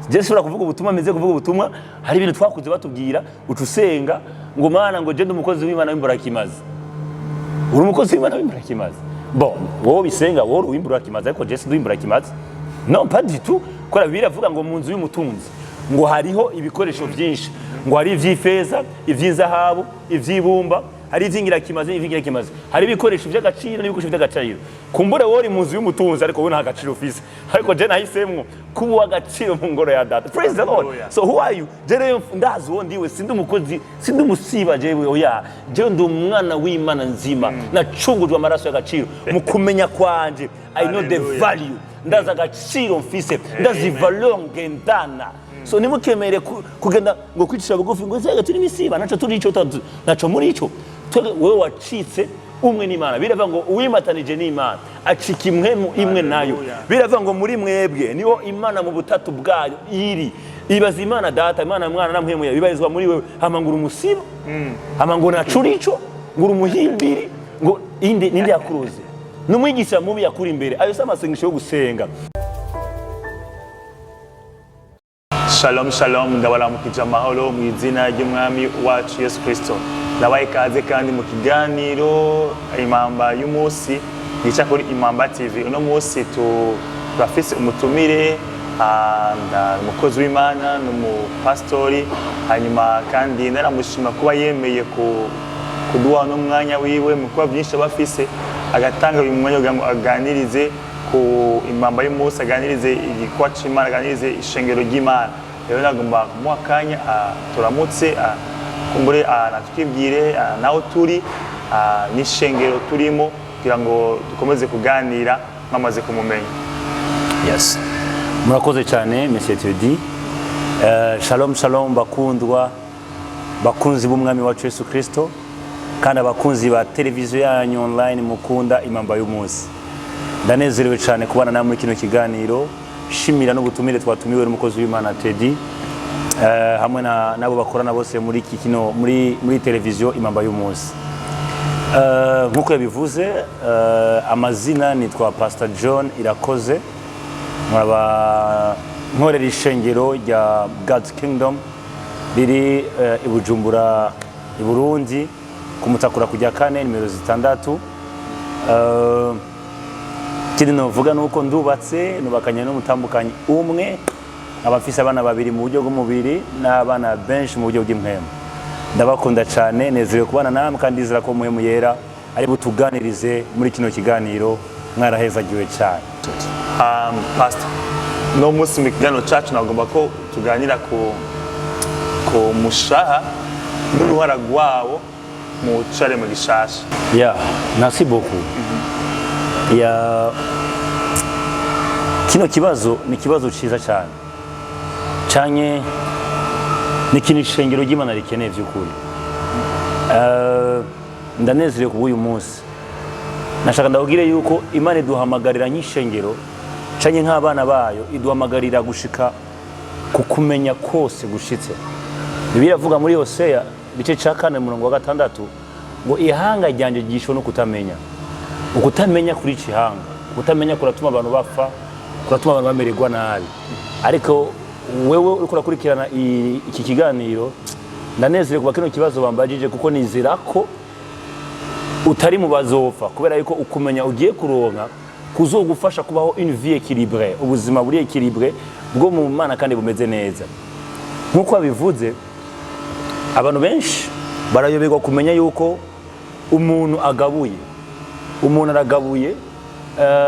je sura kuvuga ubutumwa meze kuvuga ubutumwa hari ibintu twakuze batubwira ucusenga ngo mana ngo je ndi umukozi w'Imana w'imburakimazi uri umukozi w'Imana w'imburakimazi bon wowe bisenga wowe w'imburakimazi ariko je si w'imburakimazi non pas du tout ko la Bibiliya avuga ngo mu nzu y'umutunzi ngo hariho ibikoresho byinshi ngo hari ivy'ifeza ivy'inzahabu ivy'ibumba hari ivy'ingirakimazi hari ibikoresho by'agaciro n'ibikoresho by'agaciro kumbure wori mu nzu y'umutunzi ariko we nta gaciro ufise ariko je nahisemwo kuba agaciro mu ngoro ya data. Praise the Lord. So who are you? Je ndazi wo ndiwe sindi umukozi sindi umusiba jewe oya je ndi umwana w'Imana nzima nacungujwe amaraso y'agaciro mu kumenya kwanje I know the value ndaza agaciro mfise ndazi valeur ngendana. So nimukemere kugenda ngo kwicisha bugufi ngo zega turi misiba naco turi ico naco muri ico wewe wacitse umwe n'Imana biravuga ngo uwimatanije n'Imana acika imwemu imwe nayo biravuga ngo muri mwebwe niho Imana mu butatu bwayo iri ibaza Imana data Imana mwana na mpemu bibarizwa muri wewe hamangura umusiba hamangura nacuri ico ngura umuhimbiri ngo indi nindi yakuruze n'umwigisha mubi yakuri imbere ayo samasengesho yo gusenga. Shalom shalom ndabaramukije amahoro mu izina ry'umwami wacu Yesu Kristo. Ndabaye kaze kandi mu kiganiro impamba y'umunsi gica kuri Impamba TV. Uno munsi turafise umutumire umukozi w'Imana n'umupastori hanyuma kandi naramushima kuba yemeye kuduha no mwanya wiwe mu kuba byinshi bafise agatanga uyu mwanya aganirize ku impamba y'umunsi aganirize igikwa c'Imana aganirize ishengero ry'Imana. Rero nagomba kumuha akanya turamutse kumbure natwibwire naho turi n'ishengero turimo kugira ngo dukomeze kuganira mwamaze kumumenya. Yes. Murakoze cyane Monsieur Tedi. Shalom shalom bakundwa bakunzi b'umwami wacu Yesu Kristo kandi abakunzi ba televiziyo yanyu online mukunda impamba y'umunsi. Ndanezerewe cyane kubana namwe muri kino kiganiro. Shimira n'ubutumire twatumiwe n'umukozi w'Imana Tedi hamwe nabo bakorana bose muri kino muri televiziyo impamba y'umunsi. Nkuko yabivuze amazina nitwa Pastor John Irakoze nkaba nkorera ishengero rya God's Kingdom riri i Bujumbura i Burundi ku Mutakura kujya kane nimero 6. Kindi novuga nuko ndubatse nubakanye n'umutambukanyi umwe abafise abana babiri mu buryo bw'umubiri n'abana benshi mu buryo bw'impwemu. Ndabakunda cyane nezerewe kubana namwe kandi izira ko muhemu yera ari butuganirize muri kino kiganiro mwarahezagiwe cyane. Pastor no munsi mu kiganiro cyacu nagomba ko tuganira ku mushaha n'uruhara rwawo mu care mu gishasha. Merci beaucoup. Kino kibazo ni kibazo ciza cyane cyane ni kino ishengero ry'Imana rikeneye by'ukuri. Ndanezerewe ku uyu munsi nashaka ndabwire yuko Imana iduhamagarira nk'ishengero cyane nk'abana bayo iduhamagarira gushika ku kumenya kose gushitse. Bibiliya avuga muri Hosea bice ca 4:6 ngo ihanga ryanje gishwe no kutamenya. Ukutamenya kuri cihanga ukutamenya kuratuma abantu bapfa kuratuma abantu bamererwa nabi. Ariko wewe uriko urakurikirana iki kiganiro ndanezerewe kuba kino kibazo bambajije kuko nizera ko utari mu bazopfa kubera yuko ukumenya ugiye kuronka kuzogufasha kubaho une vie équilibrée ubuzima buri équilibré bwo mu Mana kandi bumeze neza. Nkuko abivuze abantu benshi barayoberwa kumenya yuko umuntu agabuye aragabuye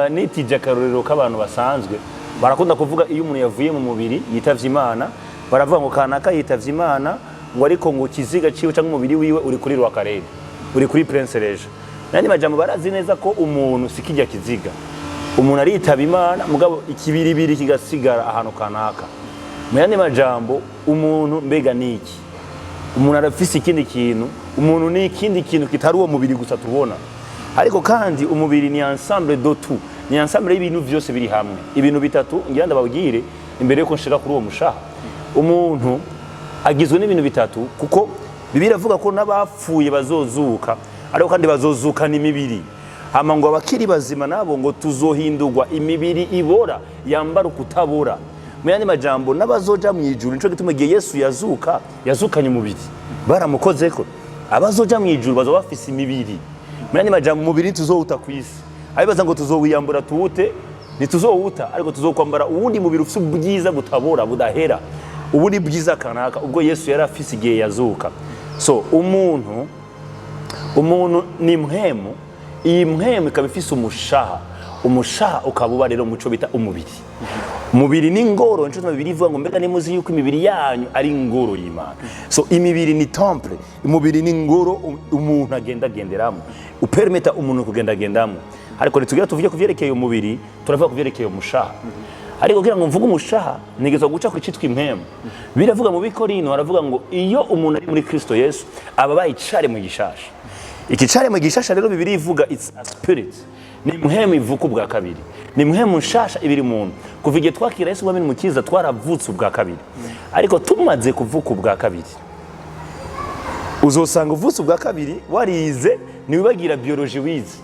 nitije akarorero k'abantu basanzwe barakunda kuvuga iyo umuntu yavuye mu mubiri yitavye Imana baravuga ngo kanaka yitavye Imana ngo ariko ngo kiziga ciwe cyangwa umubiri wiwe uri kuri rwakarere uri kuri Prince Reje. Nandi majambo barazi neza ko umuntu sikijya kiziga umuntu aritaba Imana mugabo ikibiribiri kigasigara ahantu kanaka. Nandi majambo umuntu mbega niki umuntu arafise ikindi kintu umuntu ni ikindi kintu kitari uwo mubiri gusa tubona. Ariko kandi umubiri ni ensemble de tout ni ensemble y'ibintu byose biri hamwe ibintu bitatu ngira ndababwire imbere yuko nshira kuri uwo mushaha. Umuntu agizwe n'ibintu bitatu kuko Bibiliya avuga ko n'abapfuye bazozuka ariko kandi bazozuka n'imibiri hama ngo abakiri bazima nabo ngo tuzohindurwa imibiri ibora yambara ukutabora mu yandi majambo n'abazoja mu ijuru. Nico gituma igihe Yesu yazukanye umubiri baramukozeko. Abazoja mu ijuru bazoba bafise imibiri, mu yandi majambo umubiri tuzowuta ku isi. Abibaza ngo tuzowiyambura tuwute, ntituzowuta, ariko tuzokwambara uwundi mubiri ufise ubwiza butabora budahera, ubundi bwiza kanaka ubwo Yesu yari afise igihe yazuka. So umuntu ni mpemu, iyi mpemu ikaba ifise umushaha ukaba uba rero muco bita umubiri. Umubiri ni ngoro, nico Bibiliya ivuga ngo mbega nimuzi yuko imibiri yanyu ari ingoro y'Imana. So imibiri ni temple, umubiri ni ngoro umuntu agendagenderamo, upermeta umuntu kugendagendamo. Ariko nitugira tuvuye kuvyerekeye umubiri, turavuga kuvyerekeye umushaha. Ariko kugira ngo mvuge umushaha nigezwa guca kuri citwa impemu. Biravuga mu Bikorino haravuga ngo iyo umuntu ari muri Kristo Yesu aba bayicare mu gishasha. Ikicare mu gishasha rero Bibiliya ivuga it's a spirit. Ni mpemu ivuka ubwa kabiri. Ni mpemu nshasha ibiri muntu. Kuva igihe twakira Yesu wamene mukiza twaravutse ubwa kabiri. Ariko tumaze kuvuka ubwa kabiri, uzosanga uvutse ubwa kabiri warize niwibagira biologie wize.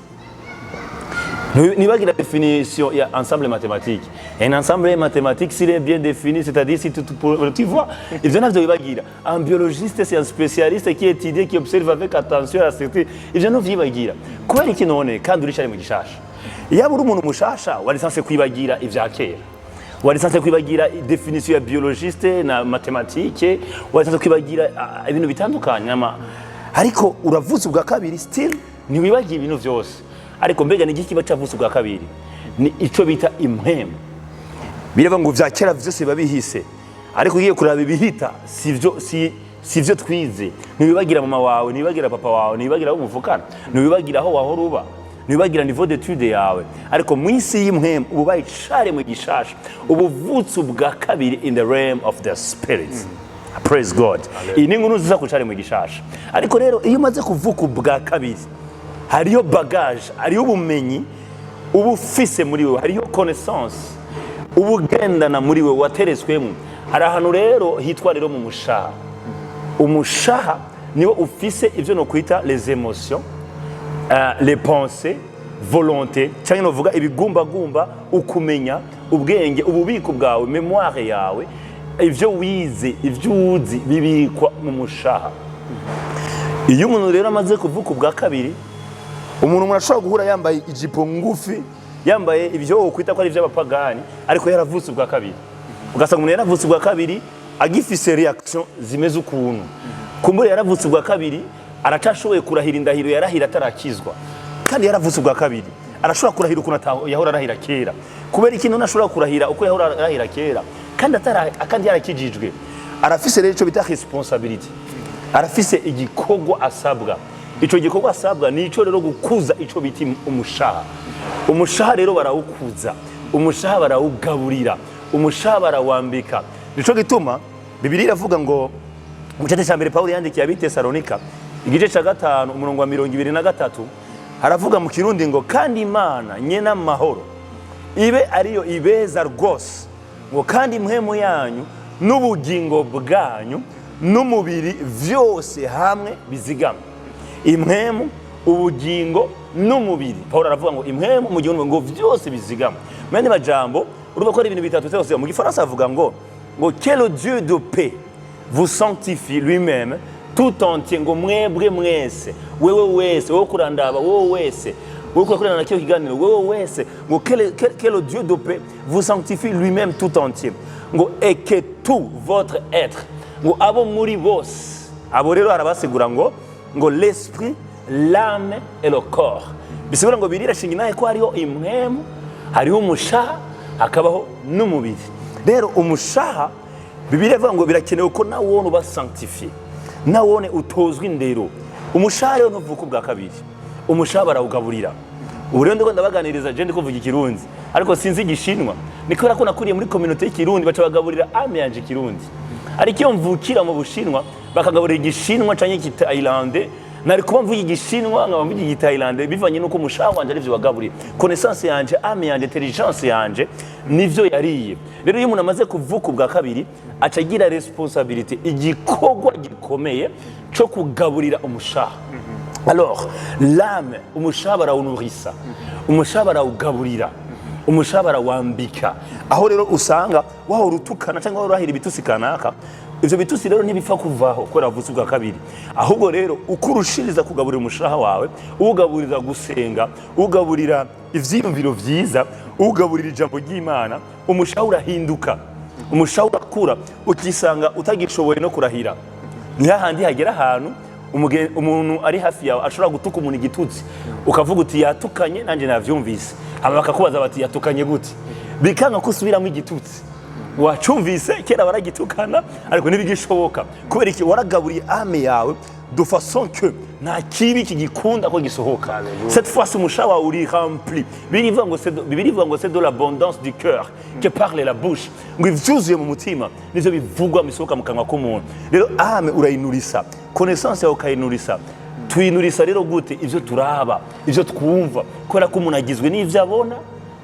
Nibagira définition ya ensemble mathématique. Un ensemble mathématique s'il est bien défini, c'est-à-dire si tu vois, ivyo navyo bibagira. Un biologiste c'est un spécialiste qui étudie, qui observe avec attention à certains. Ivyo no vyibagira. Kubera iki none kandi uricare mu gishasha. Iyo uri umuntu mushasha wari sanse kwibagira ivya kera. Wari sanse kwibagira définition ya biologiste na mathématique, wari sanse kwibagira ibintu bitandukanye ariko uravutse ubwa kabiri still ni wibagira ibintu vyose. Ariko mbega niki kiba cavutse ubwa kabiri? Ni ico bita impemu. Birava ngo vya kera vyose babihise. Ariko ugiye kuraba ibihita sivyo twize. Nibibagira mama wawe, nibibagira papa wawe, nibibagira aho muvukana, nibibagira aho wahora uba, nibibagira niveau d'étude yawe. Ariko mu isi y'impemu ubu bayicare mu gishasha. Ubuvutse ubwa kabiri in the realm of the spirit. Praise God. Iyi ni nkuru nziza kucare mu gishasha. Ariko rero iyo umaze kuvuka ubwa kabiri, hariyo bagage, hariyo ubumenyi ubu ufise muri wewe, hariyo connaissance ubugendana muri wewe wateretswemo. Hari ahantu rero hitwa rero mu mushaha. Umushaha niwo ufise ivyo no kwita les émotions, les pensées, volonté, cyangwa no vuga ibigumbagumba, ukumenya, ubwenge, ububiko bwawe, memoire yawe, ivyo wize, ivyo uzi bibikwa mu mushaha. Iyo umuntu rero amaze kuvuka ubwa kabiri, umuntu ashobora guhura yambaye ijipo ngufi, yambaye ibyo ukwita ko ari iby'abapagani, ariko yaravutse ubwa kabiri. Ugasanga umuntu yaravutse ubwa kabiri agifise reaction zimeze ukuntu. Kumbure yaravutse ubwa kabiri aracashoboye kurahira indahiro yarahira atarakizwa. Kandi yaravutse ubwa kabiri arashobora kurahira ukuntu yahora arahira kera. Kubera ikintu nashobora kurahira uko yahora arahira kera kandi yarakijijwe. Arafise rero ico bita responsability. Arafise igikogwa asabwa. Ico gikorwa asabwa ni ico rero gukuza ico biti umushaha. Umushaha rero barawukuza, umushaha barawugaburira, umushaha barawambika. Nico gituma Bibiliya iravuga ngo mu cete cya mbere Paulo yandikiye abitesalonika igice ca 5 umurongo wa 23 haravuga mu Kirundi ngo kandi Imana nyena amahoro ibe ariyo ibeza rwose ngo kandi mpemu yanyu n'ubugingo bwanyu n'umubiri vyose hamwe bizigama. Impemu, ubugingo n'umubiri. Paulo aravuga ngo impemu mu gihe ngo vyose bizigama. Mende majambo uruba ko ari ibintu bitatu cyose. Mu Gifaransa avuga ngo que le Dieu de paix vous sanctifie lui-même tout entier, ngo mwebwe mwese, wewe wese, wewe kurandaba, wewe wese, wewe kurana nakyo kiganiro, wewe wese, ngo que le Dieu de paix vous sanctifie lui-même tout entier, ngo et que tout votre être, ngo abo muri bose, abo rero arabasigura ngo l'esprit, l'âme et le corps. Bisigura ngo birira shingi naye ko hariho impemu, hariho umushaha, hakabaho n'umubiri. Rero umushaha Bibiliya ivuga ngo birakenewe ko nawone uba sanctifié, nawone utozwe indero. Umushaha rero ntuvuka ubwa kabiri. Umushaha barawugaburira. Ubu rero ndiko ndabaganiriza je ndiko mvuga Ikirundi, ariko sinzi Igishinwa. Niko rako nakuriye muri communauté y'Ikirundi baca bagaburira ame yanje Ikirundi. Ariko iyo mvukira mu Bushinwa bakagaburira Igishinwa canke Kitailandais, nari kuba mvuga Igishinwa nkaba mvuga Igitailandais bivanye nuko umushaha wanje arivyo wagaburira. Connaissance yanje, ame yanje, intelligence yanje nivyo yariye. Rero iyo umuntu amaze kuvuka ubwa kabiri acagira responsabilité, igikogwa gikomeye cyo kugaburira umushaha. Alors l'âme umushaha barawunurisa, umushaha barawugaburira, umushaha barawambika aho rero usanga wahora utukana cyangwa wahora urahira ibitusi kanaka ivyo bitusi rero ntibipfa kuvaho kubera avuze ubwa kabiri ahubwo rero uko urushiriza kugaburira umushaha wawe ugaburira gusenga ugaburira ivyiyumviro vyiza ugaburira ijambo ry'Imana umushaha urahinduka umushaha urakura ukisanga utagishoboye no kurahira ni hahandi hagera ahantu umuntu ari hafi yawe ashobora gutuka umuntu igitutsi ukavuga uti yatukanye nanje navyumvise hama bakakubaza bati yatukanye gute bikanga kusubiramo igitutsi wacumvise kera baragitukana ariko ntibigishoboka kubera iki waragaburiye ame yawe de façon que nta kibi kigikunda ko gisohoka cette fois umushaha wawe uri rempli birivuga ngo c'est de l'abondance du cœur que parle la bouche ngo ivyuzuye mu mutima nivyo bivugwa misohoka mu kanwa k'umuntu rero ame urayinurisa connaissance yawe ukayinurisa tuyinurisa rero gute ivyo turaba ivyo twumva kubera ko umuntu agizwe n'ivyo abona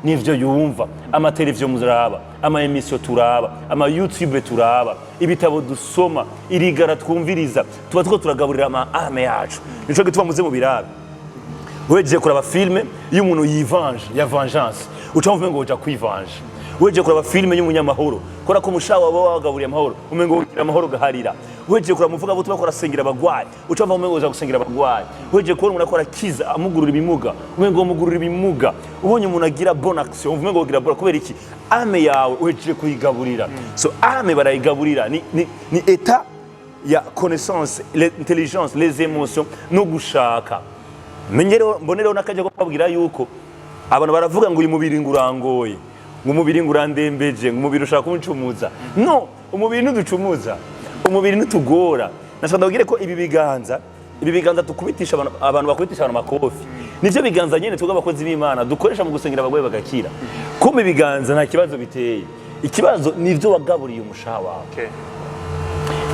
nivyo yumva amateleviziyo muzaraba ama emission turaba ama YouTube turaba ibitabo dusoma irigara twumviriza tuba two turagaburira ama ame yacu nico gituma muze mu birabe weje kuraba filme y'umuntu yivanje ya vengeance ucamvume ngo uja kwivanje weje kuraba filme y'umunyamahoro kora ko umushaha wabo wagaburiye amahoro umengo ugira amahoro gaharira weje kuraba muvuga bo tubakora sengera abagwayi ucamva umengo uza gusengera abagwayi weje kubona umuntu akora kiza amugurura ibimuga umengo umugurura ibimuga ubonye umuntu agira bonne action umengo ugira bonne kubera iki ame yawe weje kuyigaburira so ame barayigaburira ni état ya connaissance l'intelligence les émotions no gushaka menyero mbonero nakaje ko babwira yuko abantu baravuga ngo uyu mubiri ngurangoye ngo umubiri ngurandembeje ngo umubiri ushaka kumucumuza no umubiri ntuducumuza umubiri ntutugora nashaka ndabwire ko ibi biganza tukubitisha abantu bakubitisha abantu makofi nivyo biganza nyene twebwe abakozi b'Imana dukoresha mu gusengera abagwayi bagakira kumbe ibiganza nta kibazo biteye ikibazo nivyo wagaburiye umushaha wawe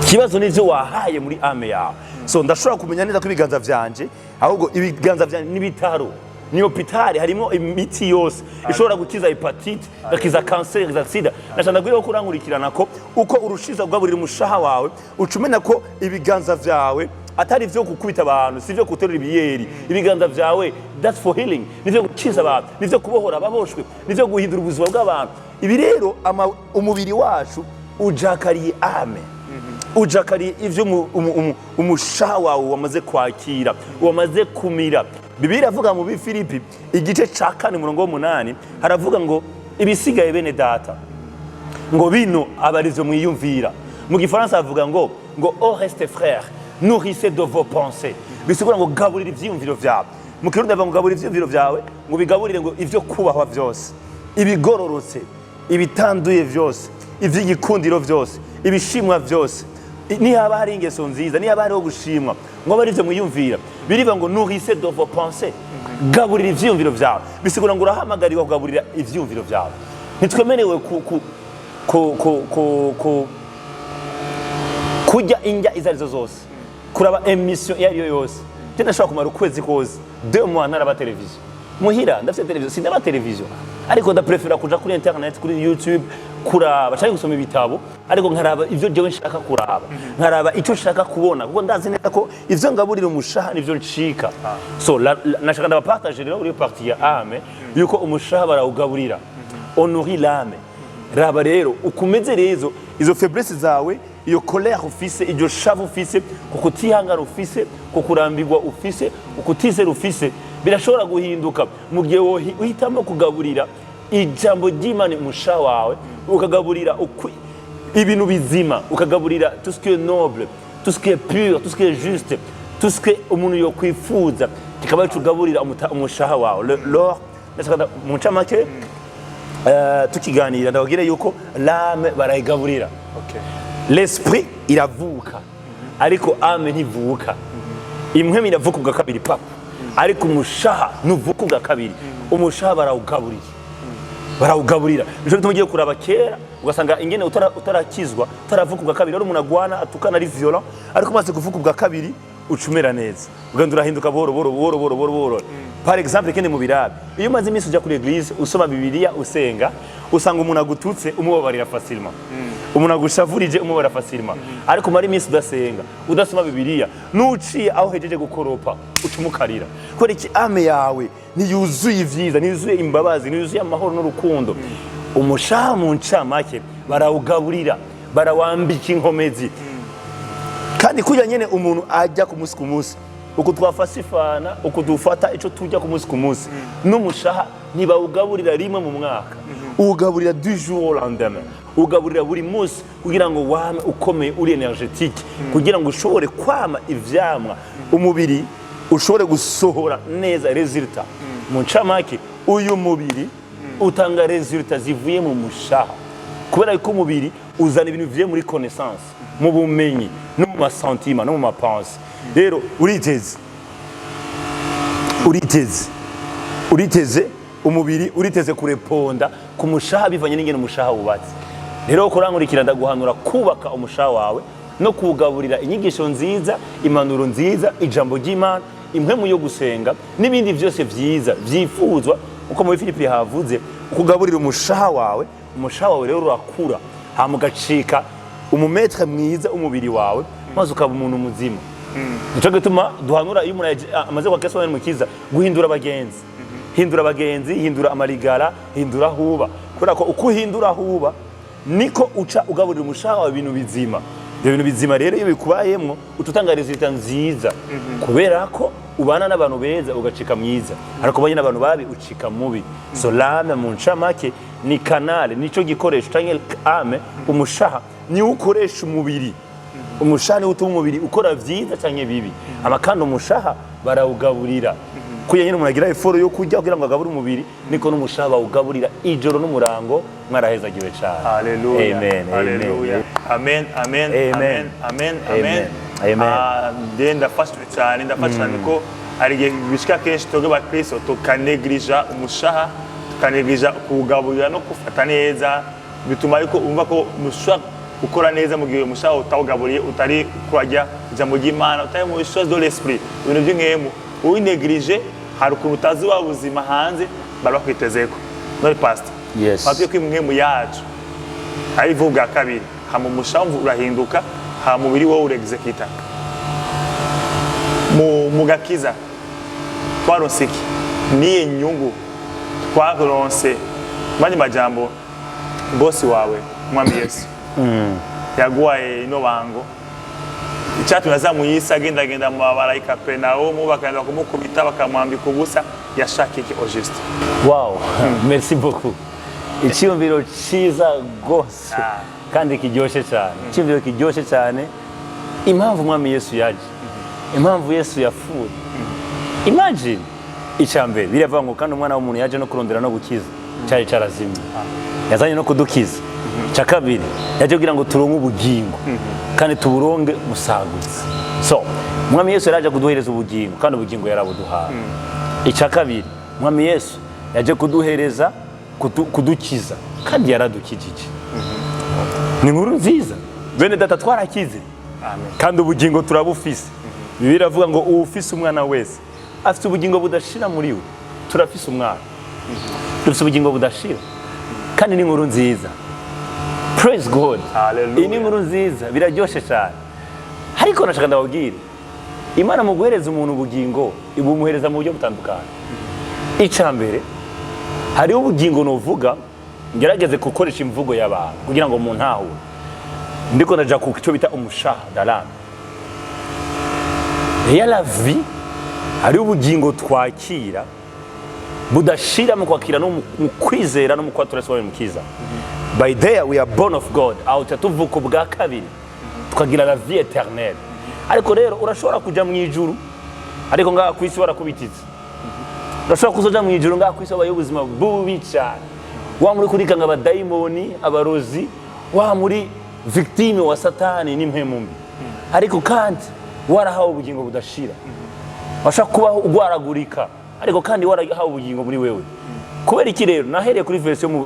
ikibazo nivyo wahaye muri ame yawe so ndashobora kumenya neza ko ibiganza vyanje ahubwo ibiganza vyanje n'ibitaro ni hopitali harimo imiti yose ishobora gukiza hepatite gakiza cancer za sida nashanda gwire ko urankurikirana ko uko urushiza kugaburira umushaha wawe ucumena ko ibiganza vyawe atari vyo gukubita abantu sivyo guterura ibiyeri ibiganza vyawe that's for healing nivyo gukiza abantu nivyo kubohora ababoshwe nivyo guhindura ubuzima bw'abantu ibi rero umubiri wacu ujakariye ame ujakariye ivyo umushaha wawe wamaze kwakira wamaze kumira Bibiri avuga mu Bifilipi igice ca 4:8 haravuga ngo ibisigaye bene data ngo bino abarizo mwiyumvira mu gifaransa avuga ngo oh reste frère nourrissez de vos pensées bisigura ngo gaburira ivyiyumviro vyawe mu kirundi avuga ngo gaburira ivyiyumviro vyawe ngo bigaburire ngo ivyo kubahwa vyose ibigororotse ibitanduye vyose ivy'igikundiro vyose ibishimwa vyose ni haba hari ingeso nziza ni haba hariho gushimwa ngo barivyo mwiyumvira biriva ngo nourrissez de vos pensées gaburira ivyiyumviro vyawe bisigura ngo urahamagariwe kugaburira ivyiyumviro vyawe ntitwemerewe kurya indya izarizo zose kuraba emission iyo ariyo yose tena shaka kumara ukwezi koze 2 mois ntaraba televiziyo muhira ndafite televiziyo sindaba televiziyo ariko ndaprefera kuja kuri internet kuri YouTube kuraba cyangwa gusoma ibitabo ariko nkaraba ivyo jewe nshaka kuraba nkaraba icyo nshaka kubona kuko ndazi neza ko ivyo ngaburira umushaha nivyo nshika so nashaka ndabapartage rero uri partie ya ame yuko umushaha barawugaburira honori l'âme raba rero ukumeze rezo izo faiblesse zawe iyo colère ufise iryo shavu ufise kukutihangara ufise kukurambirwa ufise ukutizera ufise birashobora guhinduka mu gihe uhitamo kugaburira ijambo ry'Imana umushaha wawe ukagaburira ibintu bizima ukagaburira tout ce qui est noble tout ce qui est pur tout ce qui est juste tout ce que umuntu yo kwifuza kikaba cugaburira umushaha wawe lors mu camake tukiganira ndabagire yuko l'âme barayigaburira l'esprit iravuka ariko ame ntivuka imwe iravuka ubwa kabiri papa ariko umushaha nuvuka ubwa kabiri umushaha barawugaburira nico tumugiye kuraba kera ugasanga ingene utarakizwa utaravuka ubwa kabiri ari umuntu agwana atukana ari violent ariko maze kuvuka ubwa kabiri ucumera neza uganda urahinduka buhoro par exemple kende mu birabe iyo maze iminsi uja kuri eglise usoma bibiliya usenga usanga umuntu agututse umubabarira facilement, umuntu agushavurije umubabarira facilement, ariko mari iminsi udasenga udasoma bibiliya nuciye aho hejeje gukoropa ucumukarira kora iki ame yawe niyuzuye ivyiza, niyuzuye imbabazi, niyuzuye amahoro n'urukundo. Umushaha mu ncamake barawugaburira, barawambika inkomezi, kandi kurya nyene umuntu ajya ku munsi ku munsi uko twafasifana uko dufata ico tujya ku munsi ku munsi n'umushaha ntibawugaburira rimwe mu mwaka, ugaburira du jour au lendemain, ugaburira buri munsi kugira ngo wame ukomeye uri energetique, kugira ngo ushobore kwama ivyamwa umubiri ushobore gusohora neza resultat. Mu ncamake uyu mubiri utanga resultat zivuye mu mushaha, kubera ko umubiri uzana ibintu bivuye muri connaissance, mu bumenyi no mu masentima no mu mapense. Rero uriteze umubiri uriteze kureponda ku mushaha bivanye n'ingene umushaha wubatse. Rero kurangurikira ndaguhanura kubaka umushaha wawe no kugaburira inyigisho nziza, impanuro nziza, ijambo ry'Imana, impwemu yo gusenga n'ibindi byose vyiza vyifuzwa uko mu Filipi havuze. Ukugaburira umushaha wawe rero urakura hamugacika umumetre mwiza umubiri wawe, maze ukaba umuntu muzima. Nico gituma duhanura iyo umuntu amaze kwa Kristo mukiza guhindura abagenzi, hindura abagenzi, hindura amarigara, hindura huba, kubera ko uko uhindura huba niko uca ugaburira umushaha wawe ibintu bizima. Ibyo bintu bizima rero iyo bikubayemwo ututanga resultat nziza, kubera ko ubana n'abantu beza ugacika mwiza, ariko ubanye n'abantu babi ucika mubi. So l'âme mu ncamake ni canal, nico gikoresho canke ame, umushaha ni ukoresha umubiri, umushaha ni utuma umubiri ukora vyiza canke bibi, amakandi umushaha barawugaburira. Kuya nyine umuntu agira effort yo kujya kugira ngo agabure umubiri, niko n'umushaha bawugaburira ijoro n'umurango. Mwarahezagiwe cyane. Haleluya. Amen. Haleluya. Amen. Amen. Amen. Amen. Amen. Amen. Ndafashwe cyane, ndafashwe ko ari igihe bishika kenshi twebwe ba Kristo tukanegrija umushaha, tukanegrija kugaburira no kufata neza, bituma ariko umva ko umushaha ukora neza mu gihe umushaha utawugaburiye, utari kurajya ijambo ry'Imana, utari mu choses de l'esprit, ibintu by'inkemu uwinegrije, hari ukuntu utazi wa buzima hanze bari bakwitezeko. Nori pastor, yes, babwiye ko imwemu yacu ari vuga kabiri, hama umushaha urahinduka, hama mubiri wowe urexecute. Mu gakiza twaronse iki? Niye nyungu twaronse mani majambo bosi wawe mwami Yesu yaguhaye ino bango, icyatumye azamuyisa agenda mu bamarayika Kaperinaum bakaenda kumukubita bakamwambika ubusa, yashaka iki au juste? Wow. Merci beaucoup. Icyumviro cyiza gose kandi kiryoshe cyane, icyumviro kiryoshe cyane. Impamvu mwami Yesu yaje, impamvu Yesu yafuye, imagine icyambere biravuga ngo kandi umwana w'umuntu yaje no kurondera no gukiza cyari carazimye, yazanye no kudukiza. Cya kabiri yaje kugira ngo turonke ubugingo kandi tuburonge musagutse. So mwami Yesu yaraje kuduhereza ubugingo kandi ubugingo yarabuduhaye. Icya kabiri mwami Yesu yaje kuduhereza kudukiza kandi yaradukijije. Ni inkuru nziza, bene data twarakize. Amen. Kandi ubugingo turabufise. Bibiliya iravuga ngo ufise umwana wese afite ubugingo budashira muri we. Turafise umwana, dufise ubugingo budashira, kandi ni inkuru nziza. Praise God. Hallelujah. Iyi ni inkuru nziza, biraryoshe cyane. Ariko nashaka ndababwire, Imana mu guhereza umuntu ubugingo ibumuhereza mu buryo butandukanye. Icambere hari ubugingo novuga, ngerageze gukoresha imvugo y'abantu kugira ngo umuntu ahure. Ndiko ndaja ku cyo bita umushaha d'âme. Et la vie hari ubugingo twakira budashira mu kwakira no mu kwizera no mu kwatura sobe mukiza. By there we are born of God. Aho tuvuka bwa kabiri tukagira la vie éternelle. Ariko rero urashobora kuja mu ijuru, ariko ngaha ku isi barakubitiza. Urashobora kuzoja mu ijuru ngaha ku isi abaye ubuzima bubi cyane. Wa muri kurikanga abadayimoni, abarozi, wa muri victime wa satani n'impemumbi. Ariko kandi warahawe ubugingo budashira. Washaka kubaho ugwaragurika, ariko kandi warahawe ubugingo muri wewe. Kubera iki rero nahereye kuri version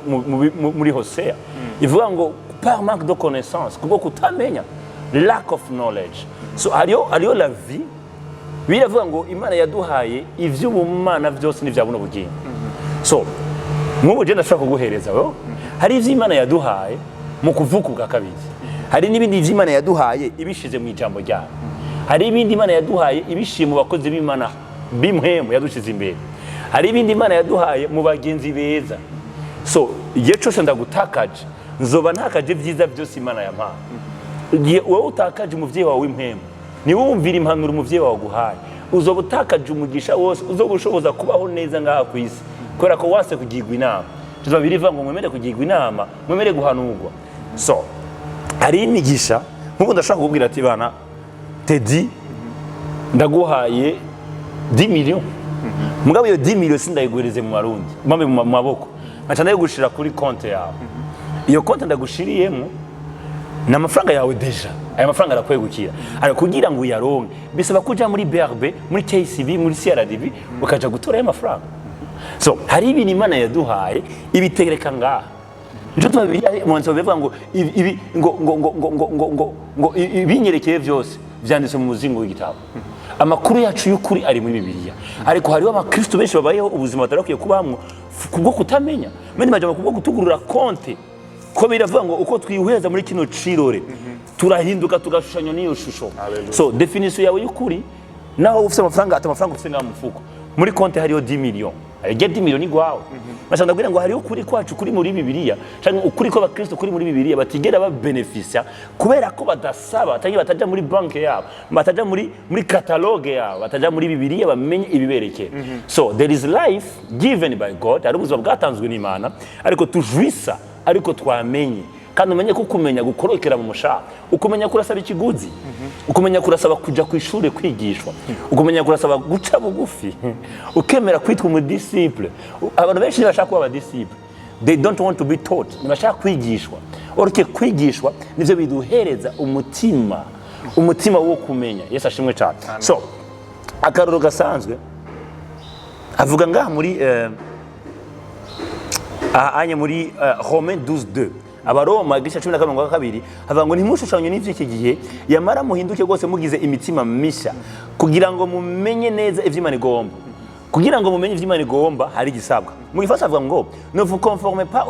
muri Hosea ivuga ngo par manque de connaissance, kubwo kutamenya, lack of knowledge. So hariyo la vie, biravuga ngo Imana yaduhaye ivy'ubumana byose n'ivyabuno bugingo. So nk'ubu je ndashaka kuguhereza wewe, hari ivy'Imana yaduhaye mu kuvuka ubwa kabiri, hari n'ibindi ivy'Imana yaduhaye ibishize mu ijambo ryayo, hari ibindi Imana yaduhaye ibishiye mu bakozi b'Imana b'imhemu yadushize imbere, hari ibindi Imana yaduhaye mu bagenzi beza. So igihe cyose ndagutakaje nzoba ntakaje vyiza byose Imana yampaye. Igihe wowe utakaje umuvyeyi wawe w'imhemu, ni wumvira impanuro umuvyeyi wawe guhaye, uzoba utakaje umugisha wose, uzoba ushoboza kubaho neza ngaha ku isi, kubera ko wase kugirwa inama. Tuzo biriva ngo mwemere kugirwa inama, mwemere guhanurwa. So hari imigisha nk'ubu ndashaka kubwira ati bana Teddy ndaguhaye 10 millions, mugabo iyo 10 millions sindayiguhereze mu Barundi mpambe mu maboko, nkaca ndagushira kuri konti yawe. Iyo konti ndagushiriyemo na amafaranga yawe deja, aya mafaranga arakwegukira. Ariko kugira ngo uyaronke bisaba kuja muri BRB, muri KCB, muri CRDB ukaja gutora aya mafaranga. So hari ibintu Imana yaduhaye ibitegereka ngaha. Njo tubabiri mwanzo bevuga ngo ibi ngo ibinyerekeye byose byanditse mu muzingo w'igitabo. Amakuru yacu y'ukuri ari muri Bibiliya. Ariko hariho abakristo benshi babayeho ubuzima batarakiye kubamwo kubwo kutamenya. Mende majambo kubwo kutugurura konti. Ko biravuga ngo uko twihweza muri kino cirore turahinduka tugashushanya niyo shusho. So definition yawe y'ukuri naho ufite amafaranga atamafaranga ufite ngaha mufuko. Muri konti hariho 10 millions. Arige 10 millions igwawe. Bashanda kugira ngo hariho ukuri kwacu kuri muri Bibiliya, cyangwa ukuri ko abakristo kuri muri Bibiliya batigera ba beneficia kubera ko badasaba, cyangwa bataja muri banke yabo, bataja muri catalogue yabo, bataja muri Bibiliya bamenye ibibereke. So there is life given by God, ari ubuzima bwatanzwe n'Imana, ariko tujwisa, ariko twamenye. Kandi umenye ko kumenya gukorokera mu mushaha, ukumenya kurasaba ikiguzi, ukumenya kurasaba kuja ku ishure kwigishwa, ukumenya kurasaba guca bugufi, ukemera kwitwa umudisciple. Abantu benshi bashaka kuba abadisciple, they don't want to be taught, bashaka kwigishwa. Orike kwigishwa nivyo biduhereza umutima wo kumenya. Yesu ashimwe cyane. So akaroro gasanzwe avuga ngaha muri anye muri Romains 12:2. Abaroma igice 12 havuga ngo ntimushushanye n'ivy'iki gihe, yamara muhinduke rwose mugize imitima misha, kugira ngo mumenye neza ivy'Imana igomba. Kugira ngo mumenye ivy'Imana igomba hari igisabwa. Mu gifasha avuga ngo ne vous conformez pas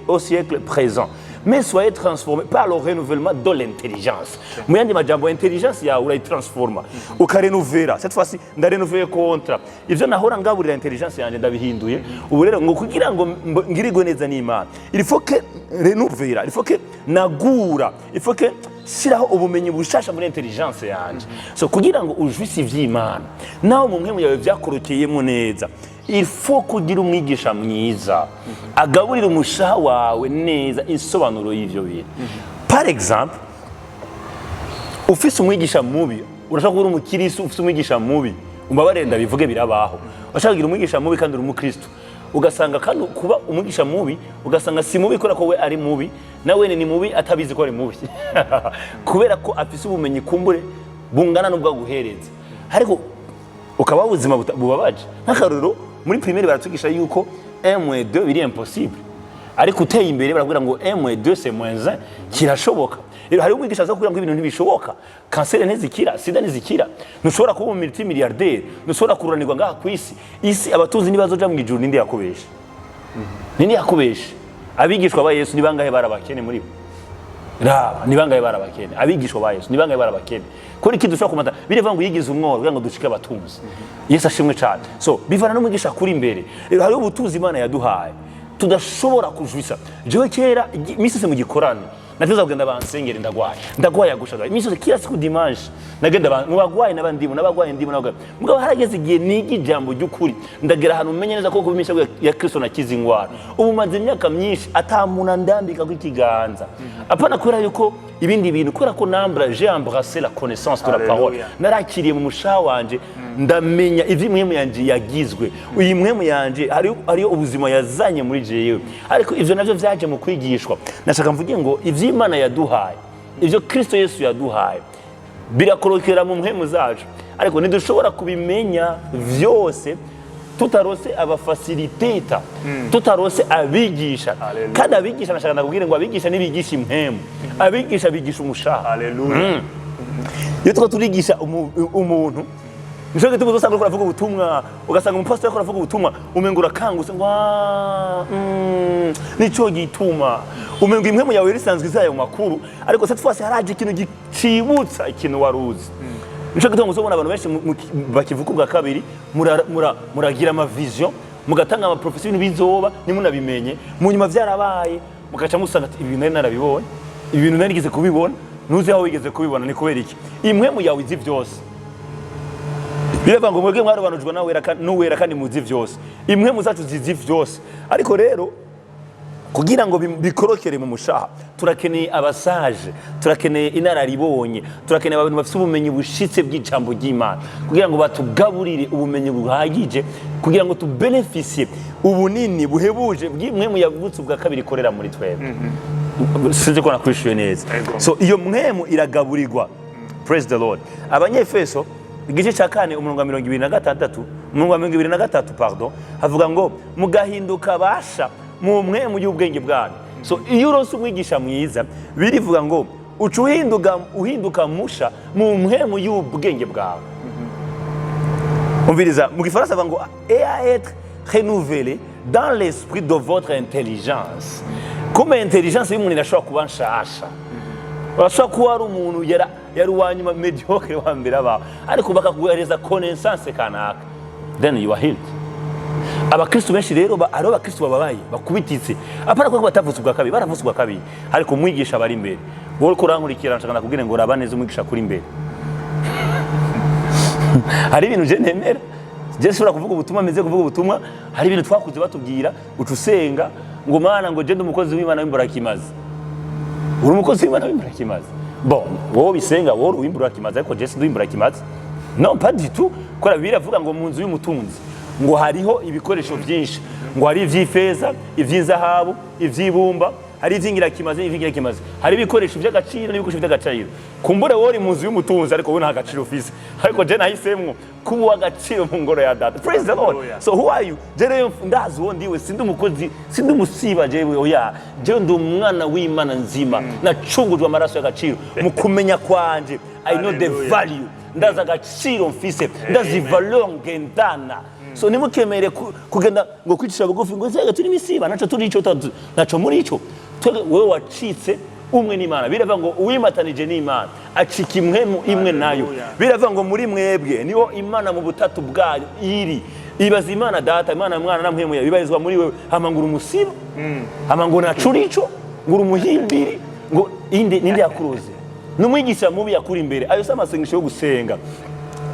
au siècle présent, mais soyez transformés par le renouvellement de l'intelligence. Muyandi majambo intelligence yawe urayitransforma ukarenovera. Cette fois-ci ndarenoveye kontra ivyo nahora ngaburira intelligence yanje ndabihinduye. Ubu rero ngo kugira ngo ngirigwe neza n'Imana, il faut que renovera, il faut que nagura, il faut que shiraho ubumenyi bushasha muri intelligence yanje. So kugira ngo ujwise ivy'Imana naho mu mpemu yawe vyakorokeyemo neza, il faut kugira umwigisha mwiza agaburira umushaha wawe neza insobanuro y'ivyo bintu. Par exemple, ufise umwigisha mubi, urashaka kuba umukristo ufise umwigisha mubi, umbabarenda bivuge birabaho. Urashaka kugira umwigisha mubi kandi uri umukristo, ugasanga kandi kuba umwigisha mubi ugasanga si mubi kubera ko we ari mubi, nawe ni mubi atabizi ko ari mubi kubera ko afise ubumenyi kumbure bungana n'ubwo guhereza. Ariko ukaba ubuzima bubabaje. Nk'akarero muri primaire baratugisha yuko 1 et 2 biri impossible, ariko uteye imbere barabwira ngo 1 et 2 c'est -1 kirashoboka. Rero hari umwigisha aza kugira ngo ibintu ntibishoboka, kanseri ntizikira, sida ntizikira, ntushobora kuba multimilliardaire, ntushobora kururanirwa ngaha ku isi. Isi abatuzi nibazoja mu ijuru ninde yakubesha? Ninde yakubesha? Abigishwa ba Yesu ni bangahe barabakene muri bo? Raba ni bangahe barabakene? Abigishwa ba Yesu ni bangahe barabakene? Kuri iki dushobora kumata birevuga ngo yigize umworo kugira ngo dushike abatunzi. Yesu ashimwe cyane. So bivana n'umwigisha kuri imbere. Rero hari ubutuzi Imana yaduhaye tudashobora kujwisa. Jewe kera misese mu gikorano natuza kugenda bansengera ndagwaye gushaka imisose kila siku dimanche nagenda mu bagwaye n'abandimo nabagwaye mugabo harageze igihe nigi jambo ry'ukuri ndagera hano umenye neza ko kubimisha ya Kristo nakiza ingwara. Ubu maze imyaka myinshi atamuna ndambika ku ikiganza apana kubera yuko ibindi bintu kubera ko j'ai embrassé la connaissance de la parole, narakiriye mu mushaha wanje ndamenya ivyo mwemu yanje yagizwe. Uyu mwemu yanje ari ubuzima yazanye muri jewe, ariko ivyo navyo vyaje mu kwigishwa. Nashaka mvuge ngo ivyo Imana yaduhaye, ivyo Kristo Yesu yaduhaye birakorokera mu mpemu zacu, ariko ntidushobora kubimenya vyose tutarose abafacilitator, tutarose abigisha. Kandi abigisha nashaka ndakubwire ngo abigisha nibigisha impemu, abigisha bigisha umushaha. Haleluya. Iyo turigisha umuntu nico gituma uzosanga uriko uravuga ubutumwa ugasanga umupastor ariko aravuga ubutumwa umenga urakangutse ngo nico gituma umenga impwemu yawe risanzwe izayo makuru ariko cette fois haraje ikintu gicibutsa ikintu waruzi. Nico gituma uzobona abantu benshi bakivuga ubwa kabiri muragira ama vision mugatanga ama profession bizoba nimunabimenye mu nyuma vyarabaye mugaca musanga ibintu nari narabibonye ibintu nari nigeze kubibona nuzi aho wigeze kubibona ni kubera iki impwemu yawe izi vyose birava ngo mwebwe mwarabanujwe n'uwera kandi muzi vyose impwemu zacu zizi vyose ariko rero kugira ngo bikorokere mu mushaha turakeneye abasaje turakeneye inararibonye turakeneye abantu bafite ubumenyi bushitse bw'ijambo ry'Imana kugira ngo batugaburire ubumenyi buhagije kugira ngo tubeneficie ubunini buhebuje bw'imwemu yavutse ubwa kabiri ikorera muri twebwe. Sinzi ko nakwishuye neza. So iyo mwemu iragaburirwa. Praise the Lord. Abanyefeso igice cya 4 umurongo wa 23 pardon havuga ngo mugahinduka basha mu mwemu y'ubwenge bwanyu. So iyo uronse umwigisha mwiza birivuga ngo uhinduka musha mu mwemu y'ubwenge bwawe. Umviriza mu gifaransa bavuga ngo être renouvelé dans l'esprit de votre intelligence. Comme intelligence y'umuntu irashobora kuba nshasha. Urashobora kuba ari umuntu yari uwanyuma mediocre wa mbere abaho ariko bakaguhereza connaissance kanaka then you are healed. Abakristo benshi rero ari abakristo bababaye bakubititse apara ko batavutse ubwa kabiri baravutse ubwa kabiri ariko umwigisha bari imbere wowe ko urankurikira nshaka kubwira ngo rabaneze umwigisha kuri imbere. Hari ibintu je nemera je sura kuvuga ubutumwa meze kuvuga ubutumwa hari ibintu twakuze batubwira ucusenga ngo mana ngo je ndi umukozi w'Imana w'imburakimazi uri umukozi w'Imana w'imburakimazi bon wowe bisenga wowe w'imburakimazi ariko je ndi w'imburakimazi non pas du tout ko biravuga ngo mu nzu y'umutunzi ngo hariho ibikoresho byinshi ngo hari ivy'ifeza ivy'inzahabu ivy'ibumba hari ivy'ingirakimazi hari ibikoresho by'agaciro n'ibikoresho by'agaciro kumbure wori mu nzu y'umutunzi ariko we nta gaciro ufise ariko je nahisemwo kuba w'agaciro mu ngoro ya data. Praise the Lord. So who are you? Jere ndazi wo ndiwe sindi umukozi sindi umusiba jewe oya je ndi umwana w'Imana nzima nacungujwe amaraso y'agaciro mu kumenya kwanje I know the value ndaza agaciro mfise ndazi valeur ngendana. So nimukemere kugenda ngo kwicisha bugufi ngo nzega turi misiba naco turi ico naco muri ico wewe wacitse umwe n'Imana birava ngo uwimatanije n'Imana acika imwe nayo birava ngo muri mwebwe niho Imana mu butatu bwayo iri ibaza Imana data Imana mwana na mpemu bibarizwa muri wewe hamangura umusiba hamangura nacuri ico ngura umuhimbiri ngo ninde yakuroze n'umwigisha mubi yakuri imbere ayo samasengesho yo gusenga.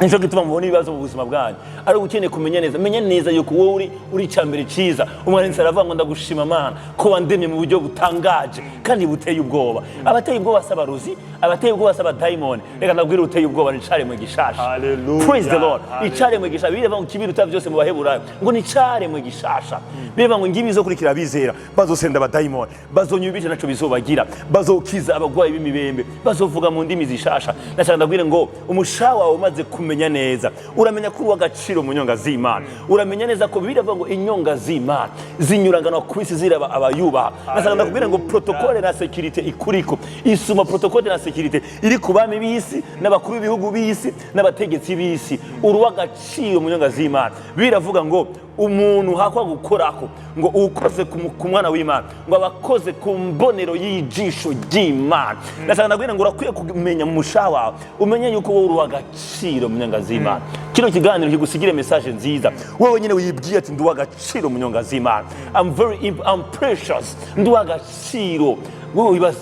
Nico gituma mubona ibibazo mu buzima bwanyu ari ukeneye kumenya neza menya neza yuko wowe uri cyambere ciza umwanditsi aravuga ngo ndagushima Mana ko wandemye mu buryo butangaje kandi buteye ubwoba abateye ubwoba basaba ruzi abateye ubwoba basaba diamond reka ndabwira uteye ubwoba nicare mu gishasha. Hallelujah. Praise the Lord. Icare mu gishasha bireva ngo kibiruta byose mu baheburayo ngo nicare mu gishasha bireva ngo ngibi zo kurikira bizera bazosenda aba diamond bazonyubije naco bizobagira bazokiza abagwayi b'imibembe bazovuga mu ndimi zishasha nashaka ndabwire ngo umushawa umaze kumenya neza uramenya kuri w'agaciro mu nyonga z'Imana uramenya neza ko biravuga ngo inyonga z'Imana zinyurangana ku isi ziraba abayubaha nashaka ndakubwira ngo protocole na sécurité ikuriko isuma protocole na sécurité iri kubami b'isi n'abakuru b'ibihugu b'isi n'abategetsi b'isi uruw'agaciro mu nyonga z'Imana biravuga ngo umuntu hakwa gukorako ngo ukoze ku mwana w'Imana ngo abakoze ku mbonero y'ijisho ry'Imana. Nashaka ndabwira ngo urakwiye kumenya mu mushawa umenye yuko wowe uruw'agaciro mu nyonga z'Imana. Kino kiganiro kigusigire message nziza wewe nyine wibwiye ati nduw'agaciro mu nyonga z'Imana. I'm precious nduw'agaciro wewe wibaza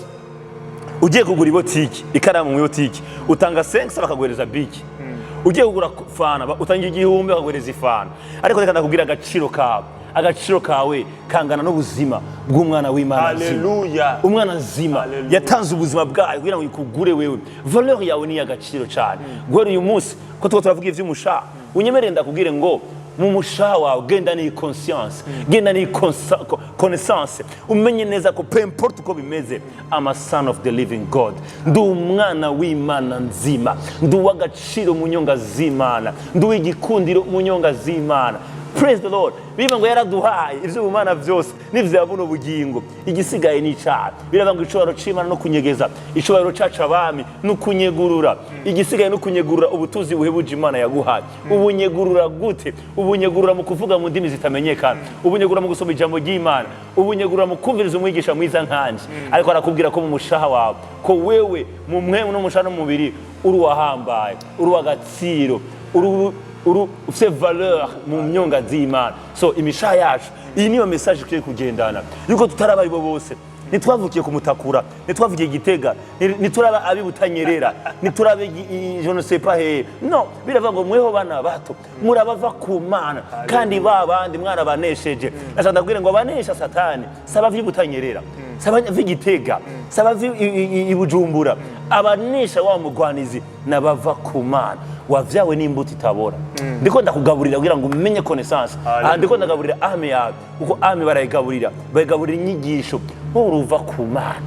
ugiye kugura ibotiki ikaramu mu botiki utanga 5 bakaguhereza biki ugiye kugura fana utangiye igihumbi bakaguhereza ifana ariko reka ndakubwira agaciro kawe kangana n'ubuzima bw'umwana w'Imana. Hallelujah. Umwana nzima yatanze ubuzima bwayo kugira ngo ikugure wewe valeur yawe ni agaciro cyane guhera uyu munsi ko turavuga ivy'umusha unyemerere ndakubwire ngo mu musha wawe genda ni conscience genda ni connaissance umenye neza ko peu importe uko bimeze I'm a son of the living God ndi umwana w'Imana nzima ndi w'agaciro mu nyonga z'Imana ndi w'igikundiro mu nyonga z'Imana praise the Lord. Bivuga ngo yaraduhaye ivy'ubumana byose n'ivya buno bugingo, igisigaye ni icaha. Biravuga ngo icubahiro c'Imana no kunyegeza, icubahiro cacu abami no kunyegurura, igisigaye no kunyegurura ubutuzi buhebuje Imana yaguhaye. Ubunyegurura gute? Ubunyegurura mu kuvuga mu ndimi zitamenyekana, ubunyegurura mu gusoma ijambo ry'Imana, ubunyegurura mu kumviriza umwigisha mwiza nkanje. Ariko arakubwira ko mu mushaha wawe, ko wewe mu mwemu no mushaha no mu mubiri uri wahambaye, uri w'agaciro, ufite valeur mu myonga z'Imana. So imishaha yacu, iyi niyo message tugiye kugendana, yuko tutaraba aribo bose, nitwavukiye kumutakura, nitwavukiye Gitega, nituraba abi Butanyerera, niturabe je ne sais pas he. No, biravuga ngo mweho bana bato murabava ku Mana, kandi babandi mwana banesheje. Ashaka ndabwire ngo abanesha Satani saba vy'Ibutanyerera, saba vy'Igitega, saba vy'Ibujumbura, abanesha wa mugwanizi nabava ku Mana, wavyawe n'imbuto itabora. Ndiko ndakugaburira kugira ngo umenye connaissance. Ndiko ndagaburira ame yawe, uko ame barayigaburira, bayigaburira inyigisho uruva ku Mana.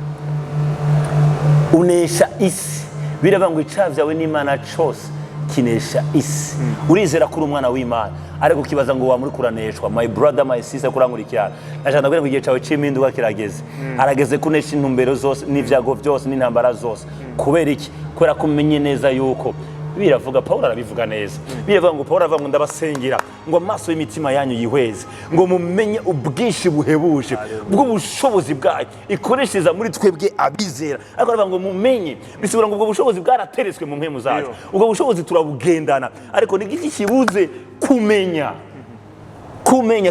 Unesha isi, biravuga ngo icavyawe n'Imana cose kinesha isi. Urizera kuri umwana w'Imana, ariko kibaza ngo wamuri kuraneshwa. My brother, my sister, kurankurikirana, ashaka ndabwira ngo igihe cawe c'impinduka kirageze. Arageze kunesha intumbero zose n'ivyago vyose n'intambara zose. Kubera iki? Kubera ko umenye neza yuko biravuga, Paulo arabivuga neza. Biravuga ngo Paulo avuga ngo ndabasengera ngo amaso y'imitima yanyu yihweze, ngo mumenye ubwinshi buhebuje bw'ubushobozi bwayo ikoreshereza muri twebwe abizera. Ariko aravuga ngo mumenye, bisubira ngo ubwo bushobozi bwarateretswe mu mpemu zacu, ubwo bushobozi turabugendana, ariko ni iki kibuze? Kumenya.